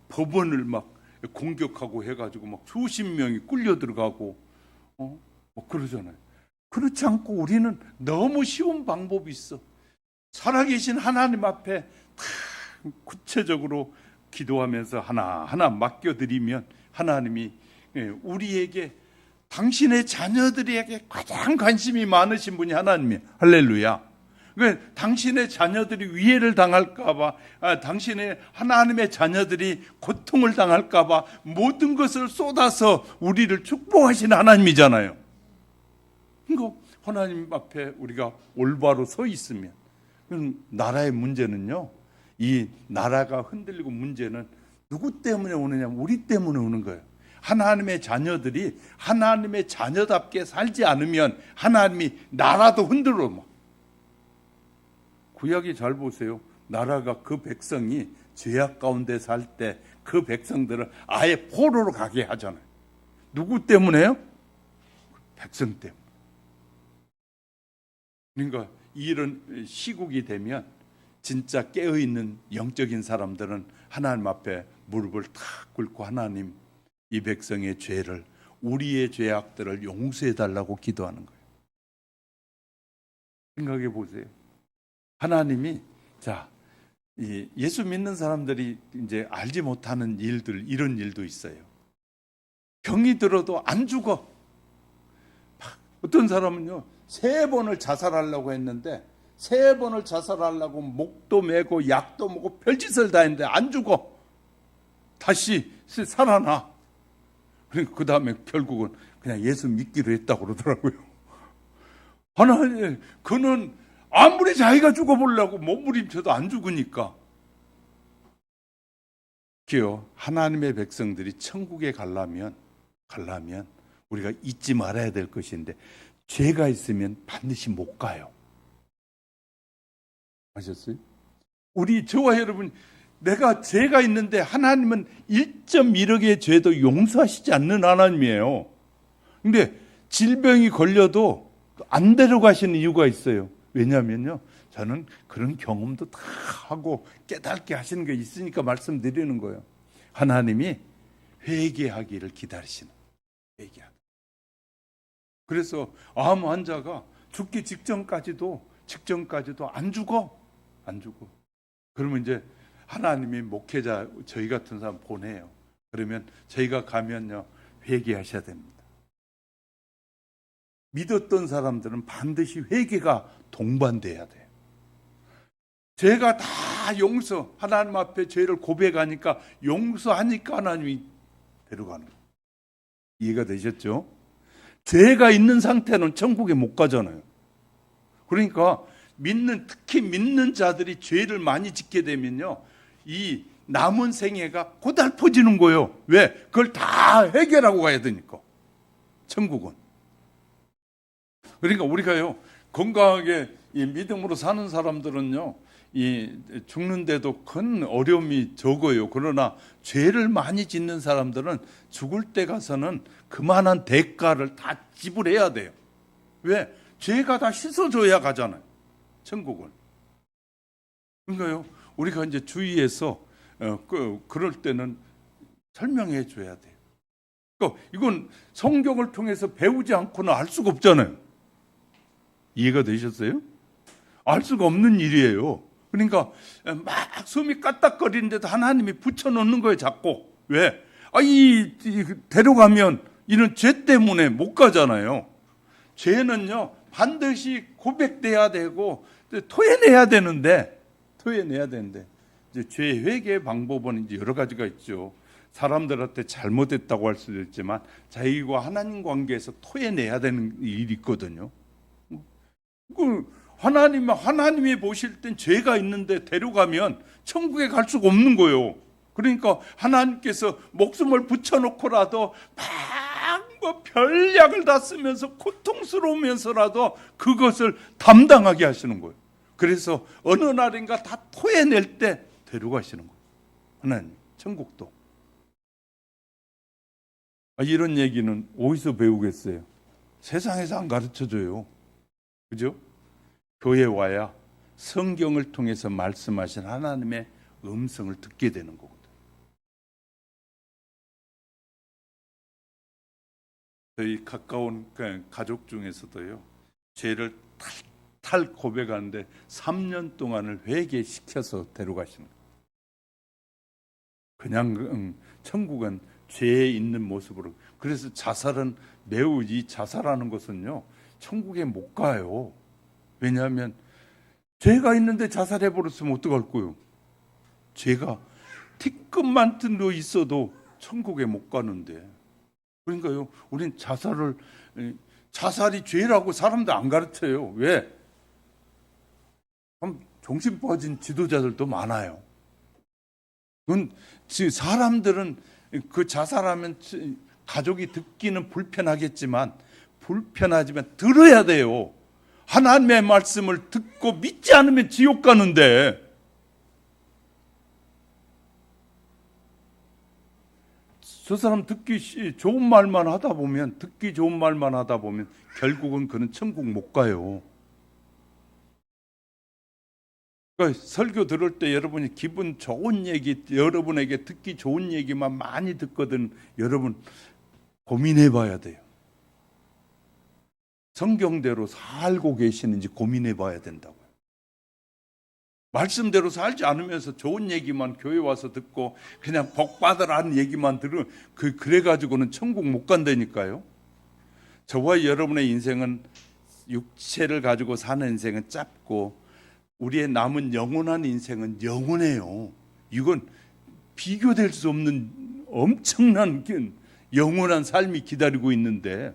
법원을 막 공격하고 해가지고 막 수십 명이 끌려 들어가고 뭐 그러잖아요. 그렇지 않고 우리는 너무 쉬운 방법이 있어. 살아계신 하나님 앞에 다 구체적으로 기도하면서 하나하나 맡겨드리면 하나님이 우리에게 당신의 자녀들에게 가장 관심이 많으신 분이 하나님이에요. 할렐루야. 그러니까 당신의 자녀들이 위해를 당할까봐, 당신의 하나님의 자녀들이 고통을 당할까봐 모든 것을 쏟아서 우리를 축복하시는 하나님이잖아요. 그러니까 하나님 앞에 우리가 올바로 서 있으면, 나라의 문제는요, 이 나라가 흔들리고 문제는 누구 때문에 오느냐? 우리 때문에 오는 거예요. 하나님의 자녀들이 하나님의 자녀답게 살지 않으면 하나님이 나라도 흔들어. 구약이 잘 보세요. 나라가 그 백성이 죄악 가운데 살 때 그 백성들을 아예 포로로 가게 하잖아요. 누구 때문에요? 백성 때문에. 그러니까 이런 시국이 되면 진짜 깨어있는 영적인 사람들은 하나님 앞에 무릎을 탁 꿇고 하나님, 이 백성의 죄를, 우리의 죄악들을 용서해달라고 기도하는 거예요. 생각해 보세요. 하나님이, 예수 믿는 사람들이 이제 알지 못하는 일들, 이런 일도 있어요. 병이 들어도 안 죽어. 어떤 사람은요, 3번을 자살하려고 했는데, 3번을 자살하려고 목도 메고 약도 먹고 별짓을 다 했는데 안 죽어. 다시 살아나. 그러니까 그 다음에 결국은 그냥 예수 믿기로 했다고 그러더라고요. 하나님, 그는 아무리 자기가 죽어보려고 몸부림쳐도 안 죽으니까 특히요 하나님의 백성들이 천국에 가려면 우리가 잊지 말아야 될 것인데 죄가 있으면 반드시 못 가요. 아셨어요? 저와 여러분, 내가 죄가 있는데 하나님은 1.1억의 죄도 용서하시지 않는 하나님이에요. 근데 질병이 걸려도 안 데려가시는 이유가 있어요. 왜냐하면요, 저는 그런 경험도 다 하고 깨닫게 하시는 게 있으니까 말씀드리는 거예요. 하나님이 회개하기를 기다리시는 회개하기. 그래서 암 환자가 죽기 직전까지도 안 죽어. 그러면 이제 하나님이 목회자 저희 같은 사람 보내요. 그러면 저희가 가면요 회개하셔야 됩니다. 믿었던 사람들은 반드시 회개가 동반돼야 돼요. 죄가 다 하나님 앞에 죄를 고백하니까 용서하니까 하나님이 데려가는 거예요. 이해가 되셨죠? 죄가 있는 상태는 천국에 못 가잖아요. 그러니까 특히 믿는 자들이 죄를 많이 짓게 되면요, 이 남은 생애가 고달퍼지는 거예요. 왜? 그걸 다 해결하고 가야 되니까. 천국은. 그러니까 우리가요 건강하게 이 믿음으로 사는 사람들은요, 이 죽는데도 큰 어려움이 적어요. 그러나 죄를 많이 짓는 사람들은 죽을 때 가서는 그만한 대가를 다 지불해야 돼요. 왜? 죄가 다 씻어줘야 가잖아요. 천국은. 그러니까요, 우리가 이제 주위에서 그럴 때는 설명해 줘야 돼요. 그러니까 이건 성경을 통해서 배우지 않고는 알 수가 없잖아요. 이해가 되셨어요? 알 수가 없는 일이에요. 그러니까 막 숨이 까딱거리는데도 하나님이 붙여놓는 거예요, 자꾸. 왜? 데려가면 이는 죄 때문에 못 가잖아요. 죄는요 반드시 고백돼야 되고 토해내야 되는데 이제 죄 회개의 방법은 이제 여러 가지가 있죠. 사람들한테 잘못했다고 할 수도 있지만 자기와 하나님 관계에서 토해내야 되는 일이 있거든요. 하나님이 보실 땐 죄가 있는데 데려가면 천국에 갈 수가 없는 거예요. 그러니까 하나님께서 목숨을 붙여놓고라도 별약을 다 쓰면서 고통스러우면서라도 그것을 담당하게 하시는 거예요. 그래서 어느 날인가 다 토해낼 때 데려가시는 거예요. 하나님, 천국도. 이런 얘기는 어디서 배우겠어요? 세상에서 안 가르쳐줘요. 그죠? 교회 와야 성경을 통해서 말씀하신 하나님의 음성을 듣게 되는 거거든요. 저희 가까운 가족 중에서도요, 죄를 탈탈 고백하는데 3년 동안을 회개시켜서 데려가시는 거예요. 그냥 천국은 죄에 있는 모습으로. 그래서 자살은 이 자살하는 것은요 천국에 못 가요. 왜냐하면 죄가 있는데 자살해버렸으면 어떡할 거예요? 죄가 티끌만 뜬도 있어도 천국에 못 가는데. 그러니까요 우린 자살이 죄라고 사람들 안 가르쳐요. 왜? 정신 빠진 지도자들도 많아요. 그건 사람들은 그 자살하면 가족이 듣기는 불편하지만 들어야 돼요. 하나님의 말씀을 듣고 믿지 않으면 지옥 가는데. 저 사람 듣기 좋은 말만 하다 보면 결국은 그는 천국 못 가요. 그러니까 설교 들을 때 여러분이 기분 좋은 얘기, 여러분에게 듣기 좋은 얘기만 많이 듣거든. 여러분 고민해 봐야 돼요. 성경대로 살고 계시는지 고민해 봐야 된다고요. 말씀대로 살지 않으면서 좋은 얘기만 교회 와서 듣고 그냥 복 받으라는 얘기만 들으면 그래가지고는 천국 못 간다니까요. 저와 여러분의 인생은 육체를 가지고 사는 인생은 짧고 우리의 남은 영원한 인생은 영원해요. 이건 비교될 수 없는 엄청난 영원한 삶이 기다리고 있는데,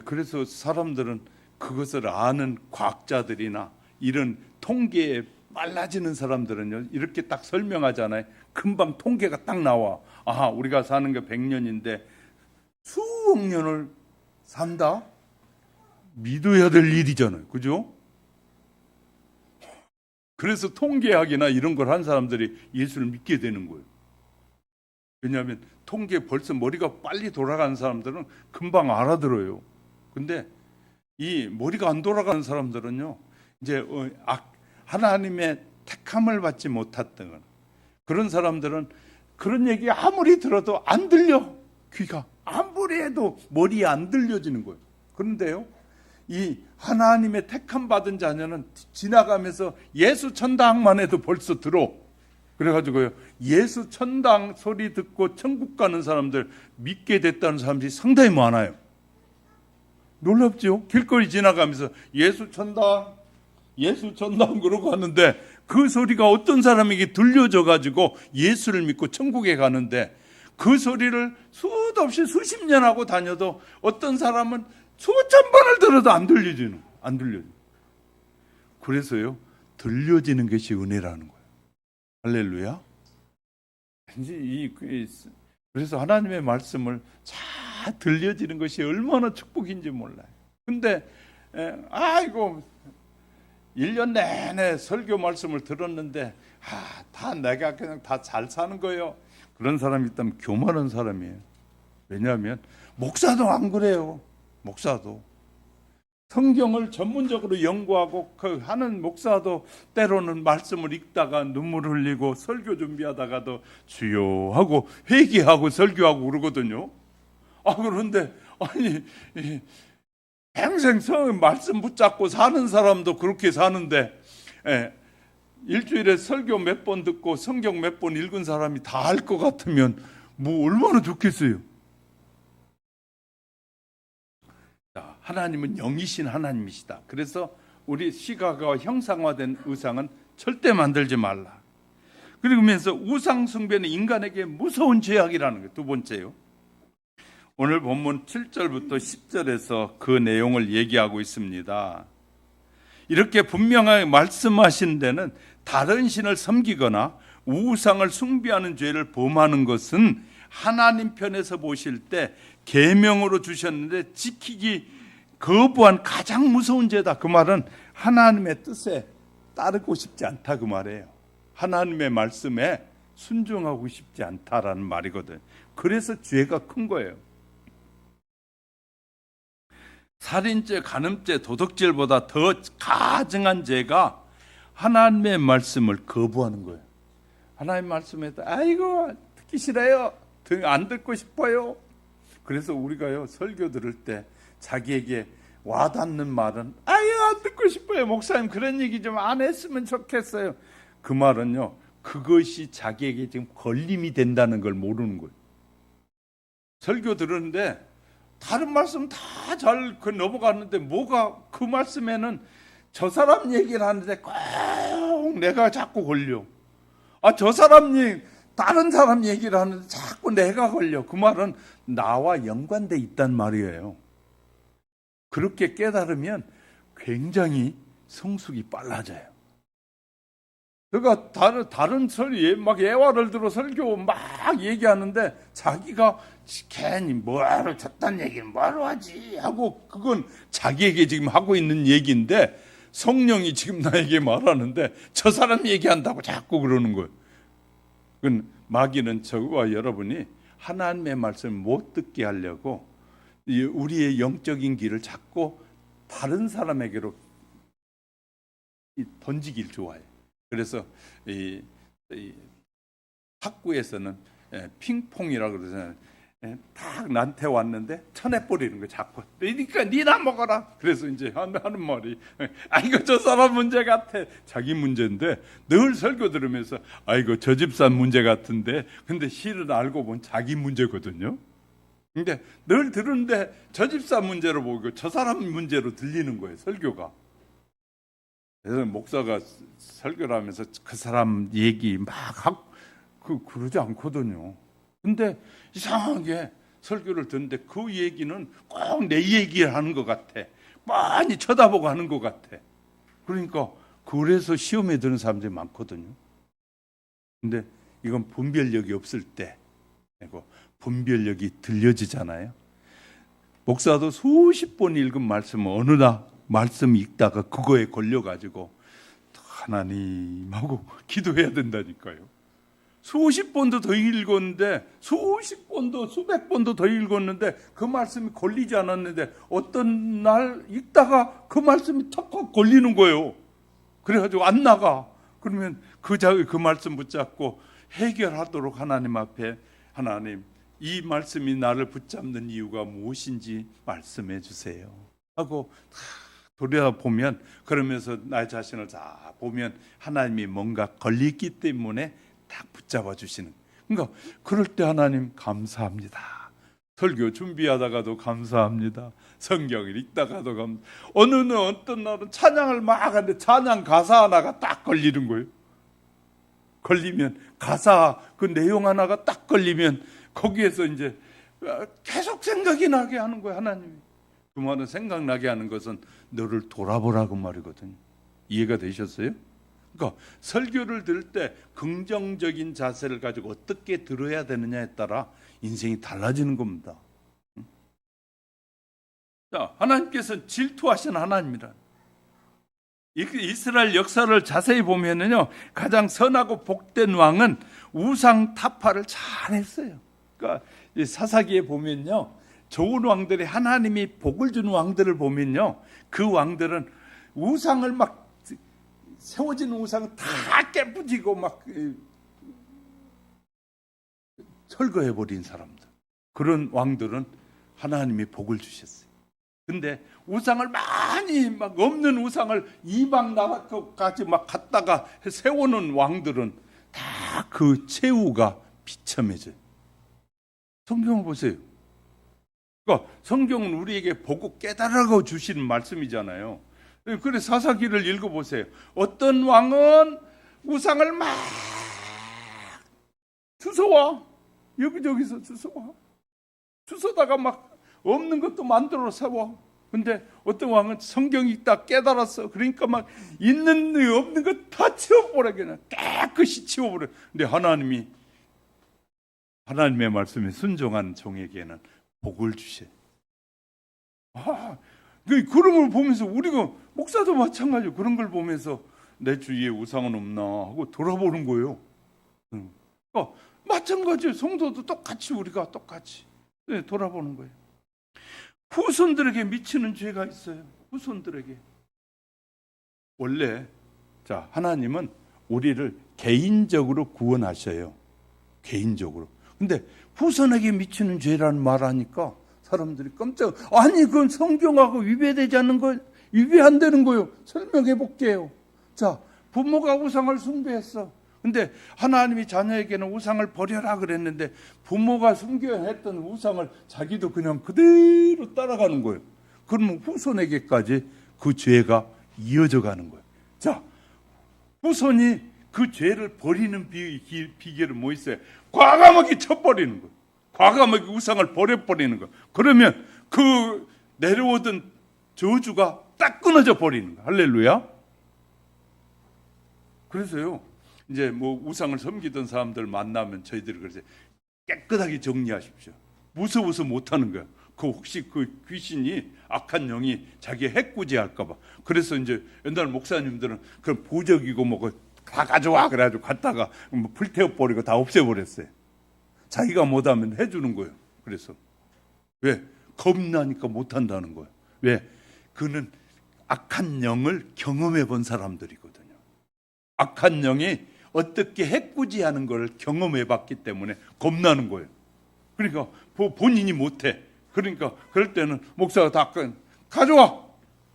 그래서 사람들은 그것을 아는 과학자들이나 이런 통계에 빨라지는 사람들은요, 이렇게 딱 설명하잖아요. 금방 통계가 딱 나와. 아, 우리가 사는 게 100년인데 수억 년을 산다? 믿어야 될 일이잖아요. 그죠? 그래서 통계학이나 이런 걸 한 사람들이 예수를 믿게 되는 거예요. 왜냐하면 통계 벌써 머리가 빨리 돌아가는 사람들은 금방 알아들어요. 근데 이 머리가 안 돌아가는 사람들은요, 이제 하나님의 택함을 받지 못했던 그런 사람들은 그런 얘기 아무리 들어도 안 들려. 귀가 아무리 해도 머리에 안 들려지는 거예요. 그런데요, 이 하나님의 택함 받은 자녀는 지나가면서 예수 천당만 해도 벌써 들어. 그래가지고요, 예수 천당 소리 듣고 천국 가는 사람들, 믿게 됐다는 사람들이 상당히 많아요. 놀랍죠? 길거리 지나가면서 예수 천당 그러고 가는데 그 소리가 어떤 사람에게 들려져 가지고 예수를 믿고 천국에 가는데, 그 소리를 수도 없이 수십 년 하고 다녀도 어떤 사람은 수천 번을 들어도 안 들려지는. 그래서요, 들려지는 것이 은혜라는 거예요. 할렐루야. 그래서 하나님의 말씀을 잘 들려지는 것이 얼마나 축복인지 몰라요. 근데 아이고 1년 내내 설교 말씀을 들었는데 다 내가 그냥 다 잘 사는 거예요. 그런 사람이 있다면 교만한 사람이에요. 왜냐하면 목사도 안 그래요. 목사도 성경을 전문적으로 연구하고 하는 목사도 때로는 말씀을 읽다가 눈물 흘리고 설교 준비하다가도 주여 하고 회개하고 설교하고 그러거든요. 그런데 평생 말씀 붙잡고 사는 사람도 그렇게 사는데, 일주일에 설교 몇 번 듣고 성경 몇 번 읽은 사람이 다 알 것 같으면 뭐 얼마나 좋겠어요. 하나님은 영이신 하나님이시다. 그래서 우리 시각과 형상화된 우상은 절대 만들지 말라. 그러면서 우상 숭배는 인간에게 무서운 죄악이라는 거예요. 두 번째요. 오늘 본문 7절부터 10절에서 그 내용을 얘기하고 있습니다. 이렇게 분명하게 말씀하신 데는 다른 신을 섬기거나 우상을 숭배하는 죄를 범하는 것은 하나님 편에서 보실 때 계명으로 주셨는데 지키기 거부한 가장 무서운 죄다. 그 말은 하나님의 뜻에 따르고 싶지 않다, 그 말이에요. 하나님의 말씀에 순종하고 싶지 않다라는 말이거든. 그래서 죄가 큰 거예요. 살인죄, 간음죄, 도덕질보다 더 가증한 죄가 하나님의 말씀을 거부하는 거예요. 하나님 말씀에 아이고 듣기 싫어요, 안 듣고 싶어요. 그래서 우리가요, 설교 들을 때 자기에게 와닿는 말은 안 듣고 싶어요, 목사님 그런 얘기 좀 안 했으면 좋겠어요. 그 말은요, 그것이 자기에게 지금 걸림이 된다는 걸 모르는 거예요. 설교 들었는데 다른 말씀 다 잘 넘어갔는데 뭐가 그 말씀에는 저 사람 얘기를 하는데 꼭 내가 자꾸 걸려. 저 사람이 다른 사람 얘기를 하는데 자꾸 내가 걸려. 그 말은 나와 연관돼 있단 말이에요. 그렇게 깨달으면 굉장히 성숙이 빨라져요. 그러니까 다른 설이 막 예화를 들어 설교 막 얘기하는데 자기가 괜히 뭐하러 저딴 얘기는 뭐하러 하지 하고, 그건 자기에게 지금 하고 있는 얘기인데 성령이 지금 나에게 말하는데 저 사람 얘기한다고 자꾸 그러는 거예요. 그건 마귀는 저와 여러분이 하나님의 말씀을 못 듣게 하려고 우리의 영적인 길을 자꾸 다른 사람에게로 던지길 좋아해요. 그래서 이 학구에서는 핑퐁이라고 그러잖아요. 딱 나한테 왔는데 쳐내버리는 거예요. 자꾸. 그러니까 니나 먹어라. 그래서 이제 하는 말이 이거 저 사람 문제 같아. 자기 문제인데 늘 설교 들으면서 이거 저 집사 문제 같은데, 근데 실은 알고 보면 자기 문제거든요. 근데 늘 들으는데 저 집사 문제로 보고 저 사람 문제로 들리는 거예요, 설교가. 그래서 목사가 설교를 하면서 그 사람 얘기 막 하고 그러지 않거든요. 근데 이상하게 설교를 듣는데 그 얘기는 꼭 내 얘기를 하는 것 같아. 많이 쳐다보고 하는 것 같아. 그러니까 그래서 시험에 드는 사람들이 많거든요. 근데 이건 분별력이 없을 때, 그리고 분별력이 들려지잖아요. 목사도 수십 번 읽은 말씀 어느 날 말씀 읽다가 그거에 걸려가지고 하나님하고 기도해야 된다니까요. 수십 번도 더 읽었는데, 수십 번도 수백 번도 더 읽었는데 그 말씀이 걸리지 않았는데 어떤 날 읽다가 그 말씀이 턱 걸리는 거예요. 그래가지고 안 나가. 그러면 그 말씀 붙잡고 해결하도록 하나님 앞에, 하나님 이 말씀이 나를 붙잡는 이유가 무엇인지 말씀해 주세요 하고 돌아보면, 그러면서 나 자신을 다 보면 하나님이 뭔가 걸리기 때문에 딱 붙잡아 주시는. 그러니까 그럴 때 하나님 감사합니다. 설교 준비하다가도 감사합니다. 성경을 읽다가도 어떤 날은 찬양을 막 하는데 찬양 가사 하나가 딱 걸리는 거예요. 걸리면 가사 그 내용 하나가 딱 걸리면 거기에서 이제 계속 생각이 나게 하는 거예요. 하나님이. 그 말은 생각나게 하는 것은 너를 돌아보라고 말이거든요. 이해가 되셨어요? 그러니까 설교를 들을 때 긍정적인 자세를 가지고 어떻게 들어야 되느냐에 따라 인생이 달라지는 겁니다. 자, 하나님께서는 질투하신 하나님이라. 이스라엘 역사를 자세히 보면은요, 가장 선하고 복된 왕은 우상 타파를 잘했어요. 그러니까 사사기에 보면요, 좋은 왕들이, 하나님이 복을 주는 왕들을 보면요, 그 왕들은 우상을 막 세워진 우상을 다 깨부지고 막 철거해 버린 사람들, 그런 왕들은 하나님이 복을 주셨어요. 근데 우상을 많이 막 없는 우상을 이방 나라까지 막 갖다가 세우는 왕들은 다 그 최후가 비참해져요. 성경을 보세요. 그러니까 성경은 우리에게 보고 깨달아가 주시는 말씀이잖아요. 그래 사사기를 읽어보세요. 어떤 왕은 우상을 막 주워와, 여기저기서 주워와, 주워다가 막 없는 것도 만들어 세워. 근데 어떤 왕은 성경 읽다 깨달았어. 그러니까 막 있는 없는 것 다 치워버려. 그냥 깨끗이 치워버려. 근데 하나님의 말씀에 순종한 종에게는 복을 주셔. 그런 걸 보면서 우리가, 목사도 마찬가지로 그런 걸 보면서 내 주위에 우상은 없나 하고 돌아보는 거예요. 마찬가지로 성도도 똑같이, 우리가 똑같이 돌아보는 거예요. 후손들에게 미치는 죄가 있어요. 후손들에게. 원래 자, 하나님은 우리를 개인적으로 구원하셔요. 개인적으로. 근데 후손에게 미치는 죄라는 말하니까 사람들이 깜짝, 아니 그건 성경하고 위배되지 않는 거, 위배 안 되는 거요. 설명해 볼게요. 자, 부모가 우상을 숭배했어. 근데 하나님이 자녀에게는 우상을 버려라 그랬는데 부모가 숭배했던 우상을 자기도 그냥 그대로 따라가는 거예요. 그러면 후손에게까지 그 죄가 이어져 가는 거예요. 자, 후손이 그 죄를 버리는 비결은 뭐 있어요? 과감하게 쳐버리는 거예요. 과감하게 우상을 버려버리는 거예요. 그러면 그 내려오던 저주가 딱 끊어져 버리는 거예요. 할렐루야. 그래서요, 이제 뭐 우상을 섬기던 사람들 만나면 저희들이 그러세요. 깨끗하게 정리하십시오. 무서워서 못하는 거야. 그 혹시 그 귀신이, 악한 영이 자기 해꾸지할까봐. 그래서 이제 옛날 목사님들은 그런 보적이고 뭐 다 가져와 그래가지고 갔다가 뭐 불태워버리고 다 없애버렸어요. 자기가 못하면 해주는 거예요. 그래서 왜? 겁나니까 못한다는 거예요. 왜? 그는 악한 영을 경험해 본 사람들이거든요. 악한 영이 어떻게 해꾸지하는 걸 경험해 봤기 때문에 겁나는 거예요. 그러니까 본인이 못해. 그러니까 그럴 때는 목사가 다 가져와.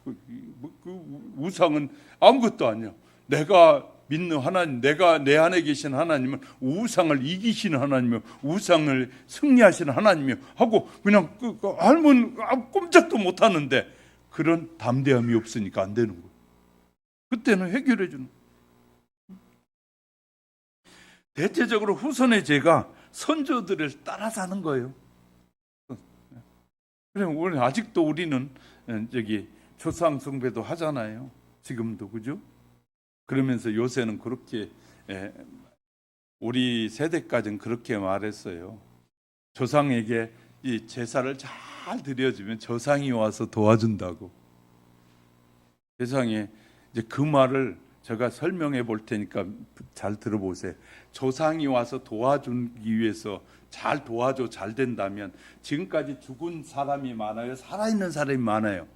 그 우상은 아무것도 아니야. 내가 믿는 하나님, 내가 내 안에 계신 하나님은 우상을 이기시는 하나님이요, 우상을 승리하시는 하나님이요 하고 그냥 알면 꼼짝도 못 하는데 그런 담대함이 없으니까 안 되는 거예요. 그때는 해결해 주는 거예요. 대체적으로 후손의 죄가 선조들을 따라 사는 거예요. 그럼 아직도 우리는 저기 조상 숭배도 하잖아요. 지금도, 그죠? 그러면서 요새는 그렇게 우리 세대까지는 그렇게 말했어요. 조상에게 이 제사를 잘 드려주면 조상이 와서 도와준다고. 세상에 이제 그 말을 제가 설명해 볼 테니까 잘 들어보세요. 조상이 와서 도와주기 위해서 잘 도와줘 잘 된다면 지금까지 죽은 사람이 많아요? 살아있는 사람이 많아요?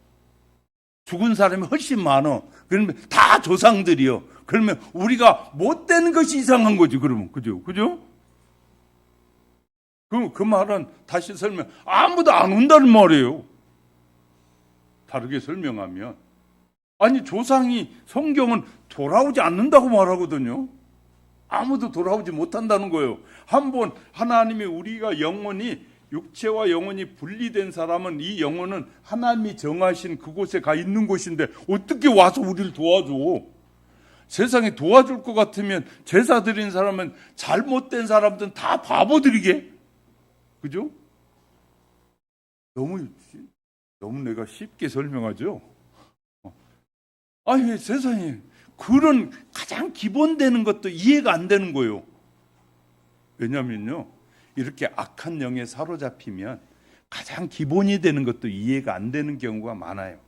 죽은 사람이 훨씬 많아. 그러면 다 조상들이요. 그러면 우리가 못된 것이 이상한 거지. 그러면 그죠? 그 말은 다시 설명. 아무도 안 온다는 말이에요. 다르게 설명하면 아니 조상이 성경은 돌아오지 않는다고 말하거든요. 아무도 돌아오지 못한다는 거예요. 한번 하나님이 우리가 영혼이 육체와 영혼이 분리된 사람은 이 영혼은 하나님이 정하신 그곳에 가 있는 곳인데 어떻게 와서 우리를 도와줘? 세상에 도와줄 것 같으면 제사 드린 사람은 잘못된 사람들은 다 바보들이게. 그죠? 너무 내가 쉽게 설명하죠? 아니 세상에 그런 가장 기본되는 것도 이해가 안 되는 거예요. 왜냐면요 이렇게 악한 영에 사로잡히면 가장 기본이 되는 것도 이해가 안 되는 경우가 많아요.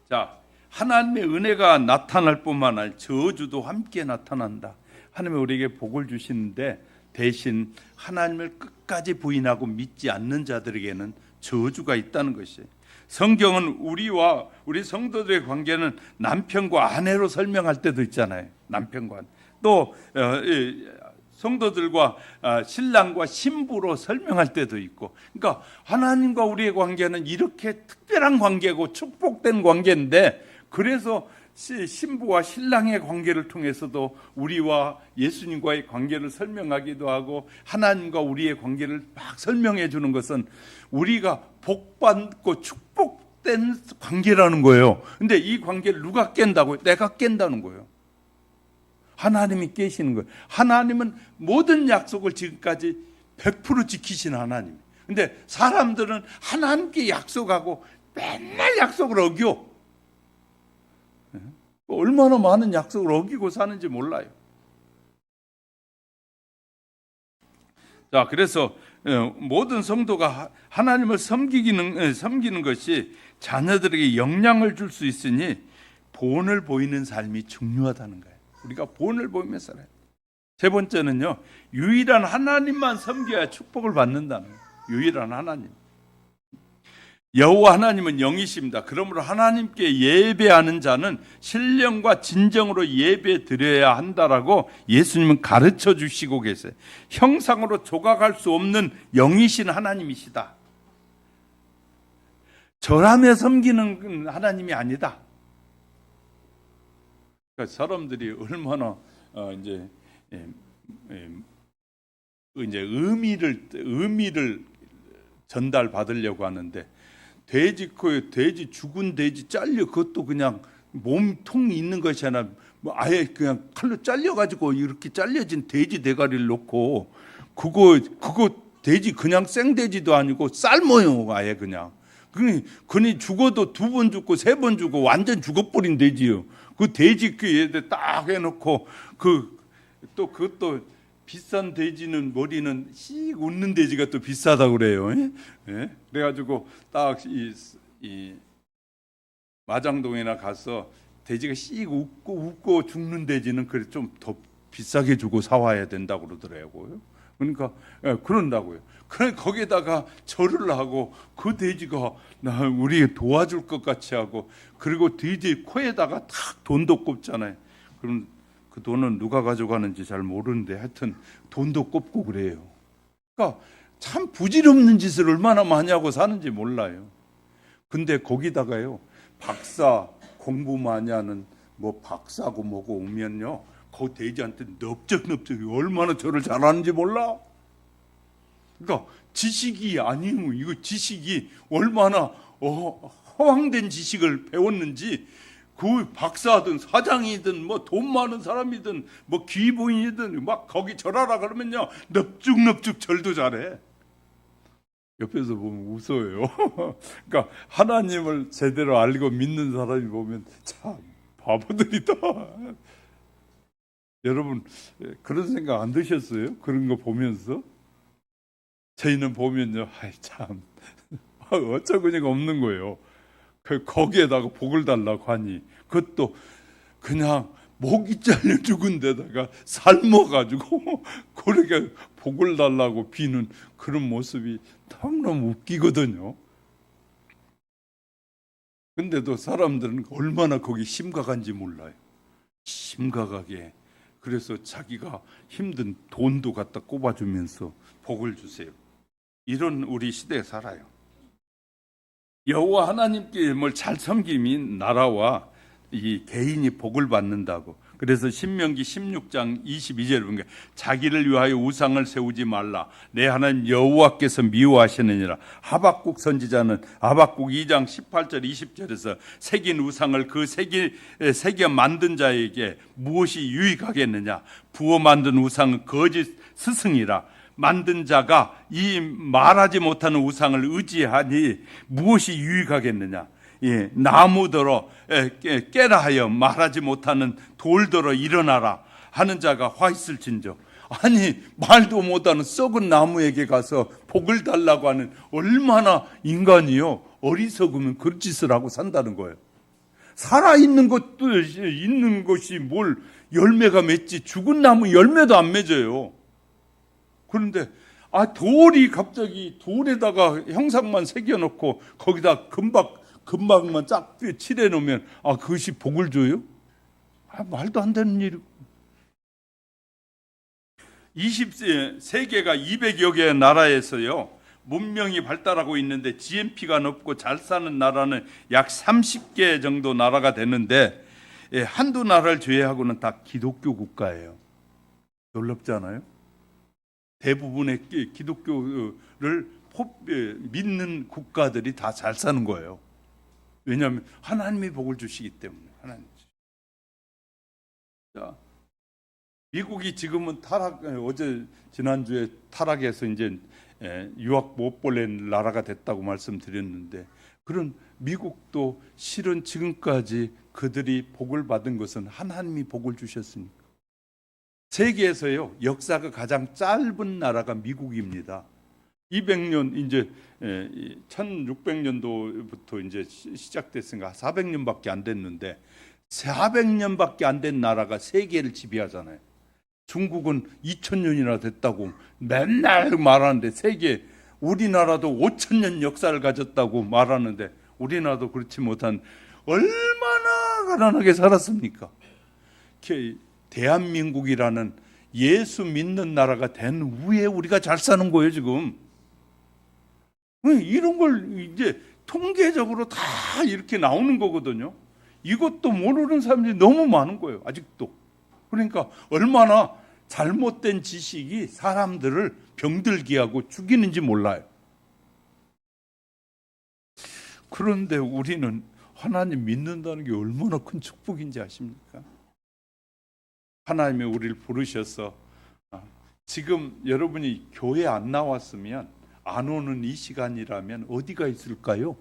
자, 하나님의 은혜가 나타날 뿐만 아니라 저주도 함께 나타난다. 하나님이 우리에게 복을 주시는데 대신 하나님을 끝까지 부인하고 믿지 않는 자들에게는 저주가 있다는 것이에요. 성경은 우리와 우리 성도들의 관계는 남편과 아내로 설명할 때도 있잖아요. 남편과 또 성도들과 신랑과 신부로 설명할 때도 있고, 그러니까 하나님과 우리의 관계는 이렇게 특별한 관계고 축복된 관계인데, 그래서 신부와 신랑의 관계를 통해서도 우리와 예수님과의 관계를 설명하기도 하고 하나님과 우리의 관계를 막 설명해 주는 것은 우리가 복받고 축복된 관계라는 거예요. 근데 이 관계를 누가 깬다고요? 내가 깬다는 거예요. 하나님이 깨시는 거예요. 하나님은 모든 약속을 지금까지 100% 지키신 하나님. 근데 사람들은 하나님께 약속하고 맨날 약속을 어겨. 얼마나 많은 약속을 어기고 사는지 몰라요. 자, 그래서 모든 성도가 하나님을 섬기는 것이 자녀들에게 영향을 줄 수 있으니 본을 보이는 삶이 중요하다는 거예요. 우리가 본을 보이며 살아야 돼요. 세 번째는요, 유일한 하나님만 섬겨야 축복을 받는다는 거예요. 유일한 하나님. 여호와 하나님은 영이십니다. 그러므로 하나님께 예배하는 자는 신령과 진정으로 예배 드려야 한다라고 예수님은 가르쳐 주시고 계세요. 형상으로 조각할 수 없는 영이신 하나님이시다. 절하며 섬기는 하나님이 아니다. 그러니까 사람들이 얼마나 이제 의미를 전달받으려고 하는데, 돼지 죽은 돼지 잘려, 그것도 그냥 몸통 있는 것이 아니라 아예 그냥 칼로 잘려가지고 이렇게 잘려진 돼지 대가리를 놓고 그거 돼지 그냥 생돼지도 아니고 삶어요. 아예 그냥. 그니 죽어도 2번 죽고 3번 죽고 완전 죽어버린 돼지요. 그 돼지 그 얘들 딱 해놓고 또 그것도 비싼 돼지는 머리는 씩 웃는 돼지가 또 비싸다고 그래요. 예? 그래가지고 딱 이 마장동에나 가서 돼지가 씩 웃고 죽는 돼지는 그래 좀 더 비싸게 주고 사와야 된다고 그러더라고요. 그러니까 그런다고요. 그래 거기에다가 절을 하고 그 돼지가 우리 도와줄 것 같이 하고, 그리고 돼지 코에다가 탁 돈도 꼽잖아요. 그럼 그 돈은 누가 가져가는지 잘 모르는데 하여튼 돈도 꼽고 그래요. 그러니까 참 부질없는 짓을 얼마나 많이 하고 사는지 몰라요. 근데 거기다가요, 박사 공부 많이 하는 뭐 박사고 뭐고 오면요, 그 돼지한테 넓적넓적 얼마나 절을 잘하는지 몰라. 그러니까 지식이 아니고 이거 지식이 얼마나 허황된 지식을 배웠는지, 그 박사든 사장이든 뭐 돈 많은 사람이든 뭐 귀부인이든 막 거기 절하라 그러면요 넙죽넙죽 절도 잘해. 옆에서 보면 웃어요. 그러니까 하나님을 제대로 알고 믿는 사람이 보면 참 바보들이다. 여러분 그런 생각 안 드셨어요? 그런 거 보면서? 저희는 보면요, 아이 참 어처구니가 없는 거예요. 거기에다가 복을 달라고 하니 그것도 그냥 목이 잘려 죽은 데다가 삶아가지고 그렇게 복을 달라고 비는 그런 모습이 너무너무 웃기거든요. 근데도 사람들은 얼마나 거기 심각한지 몰라요. 심각하게. 그래서 자기가 힘든 돈도 갖다 꼽아주면서 복을 주세요. 이런 우리 시대에 살아요. 여호와 하나님께 뭘 잘 섬김이 나라와 이 개인이 복을 받는다고. 그래서 신명기 16장 22절에 보면 자기를 위하여 우상을 세우지 말라. 내 하나님 여호와께서 미워하시느니라. 하박국 선지자는 하박국 2장 18절 20절에서 새긴 우상을 그 새겨 만든 자에게 무엇이 유익하겠느냐. 부어 만든 우상은 거짓 스승이라. 만든 자가 이 말하지 못하는 우상을 의지하니 무엇이 유익하겠느냐. 예, 나무더러 깨라 하여 말하지 못하는 돌더러 일어나라 하는 자가 화 있을진저. 아니 말도 못하는 썩은 나무에게 가서 복을 달라고 하는 얼마나 인간이요 어리석으면 그런 짓을 하고 산다는 거예요. 살아있는 것도 있는 것이 뭘 열매가 맺지 죽은 나무 열매도 안 맺어요. 그런데 돌이 갑자기 돌에다가 형상만 새겨놓고 거기다 금박만 쫙 칠해 놓으면 그것이 복을 줘요? 말도 안 되는 일이고. 20세계가 200여 개의 나라에서요 문명이 발달하고 있는데 GNP가 높고 잘 사는 나라는 약 30개 정도 나라가 되는데 한두 나라를 제외하고는 다 기독교 국가예요. 놀랍지 않아요? 대부분의 기독교를 믿는 국가들이 다 잘 사는 거예요. 왜냐하면 하나님이 복을 주시기 때문에. 하나님. 자, 미국이 지금은 지난주에 타락해서 이제 유학 못 보낸 나라가 됐다고 말씀드렸는데, 그런 미국도 실은 지금까지 그들이 복을 받은 것은 하나님이 복을 주셨으니까. 세계에서요 역사가 가장 짧은 나라가 미국입니다. 200년 이제 1600년도부터 이제 시작됐으니까 400년밖에 안 됐는데 400년밖에 안 된 나라가 세계를 지배하잖아요. 중국은 2000년이나 됐다고 맨날 말하는데 우리나라도 5000년 역사를 가졌다고 말하는데 우리나라도 그렇지 못한 얼마나 가난하게 살았습니까? 대한민국이라는 예수 믿는 나라가 된 후에 우리가 잘 사는 거예요, 지금. 이런 걸 이제 통계적으로 다 이렇게 나오는 거거든요. 이것도 모르는 사람들이 너무 많은 거예요, 아직도. 그러니까 얼마나 잘못된 지식이 사람들을 병들게 하고 죽이는지 몰라요. 그런데 우리는 하나님 믿는다는 게 얼마나 큰 축복인지 아십니까? 하나님이 우리를 부르셔서 지금 여러분이 교회 안 나왔으면 안 오는 이 시간이라면 어디가 있을까요?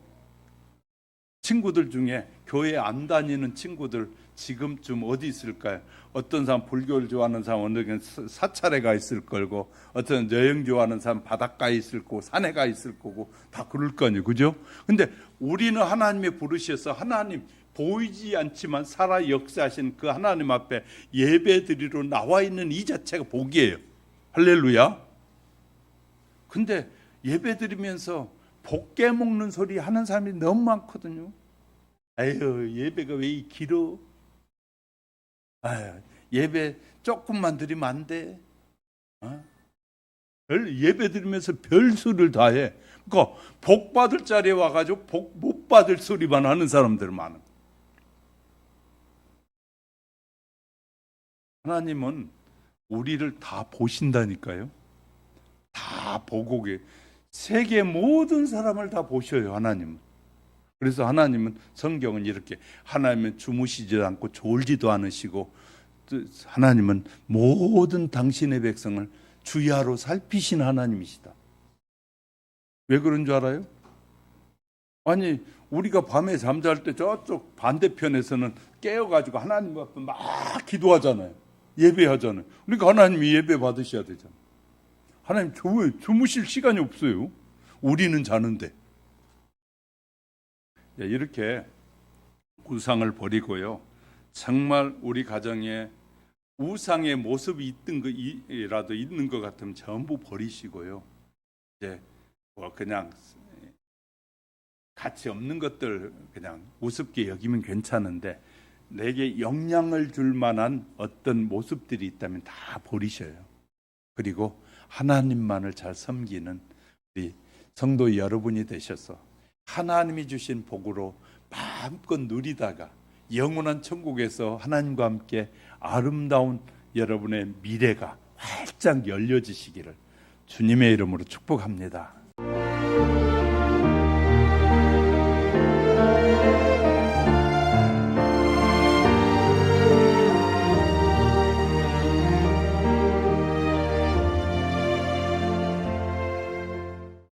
친구들 중에 교회 안 다니는 친구들 지금쯤 어디 있을까요? 어떤 사람 불교를 좋아하는 사람 어느 사찰에 가 있을 거고, 어떤 여행 좋아하는 사람 바닷가에 있을 거고, 산에 가 있을 거고, 다 그럴 거 아니에요, 그죠? 근데 우리는 하나님이 부르셔서 하나님 보이지 않지만 살아 역사하신 그 하나님 앞에 예배드리러 나와 있는 이 자체가 복이에요. 할렐루야. 근데 예배드리면서 복 깨먹는 소리 하는 사람이 너무 많거든요. 아유, 예배가 왜 길어? 아유, 예배 조금만 드리면 안 돼? 예배 드리면서 별 소리를 다 해. 그러니까 복 받을 자리에 와가지고 복 못 받을 소리만 하는 사람들 많아. 하나님은 우리를 다 보신다니까요. 다 보고 세계 모든 사람을 다 보셔요, 하나님은. 그래서 하나님은 성경은 이렇게 하나님은 주무시지도 않고 졸지도 않으시고 하나님은 모든 당신의 백성을 주야로 살피신 하나님이시다. 왜 그런 줄 알아요? 아니 우리가 밤에 잠잘 때 저쪽 반대편에서는 깨어가지고 하나님 앞에 막 기도하잖아요. 예배하잖아요. 그러니까 하나님이 예배 받으셔야 되잖아요. 하나님 주무실 시간이 없어요. 우리는 자는데. 이렇게 우상을 버리고요. 정말 우리 가정에 우상의 모습이 있든이라도 있는 것 같으면 전부 버리시고요. 이제 뭐 그냥 가치 없는 것들 그냥 우습게 여기면 괜찮은데 내게 영향을 줄 만한 어떤 모습들이 있다면 다 버리셔요. 그리고 하나님만을 잘 섬기는 우리 성도 여러분이 되셔서 하나님이 주신 복으로 마음껏 누리다가 영원한 천국에서 하나님과 함께 아름다운 여러분의 미래가 활짝 열려지시기를 주님의 이름으로 축복합니다.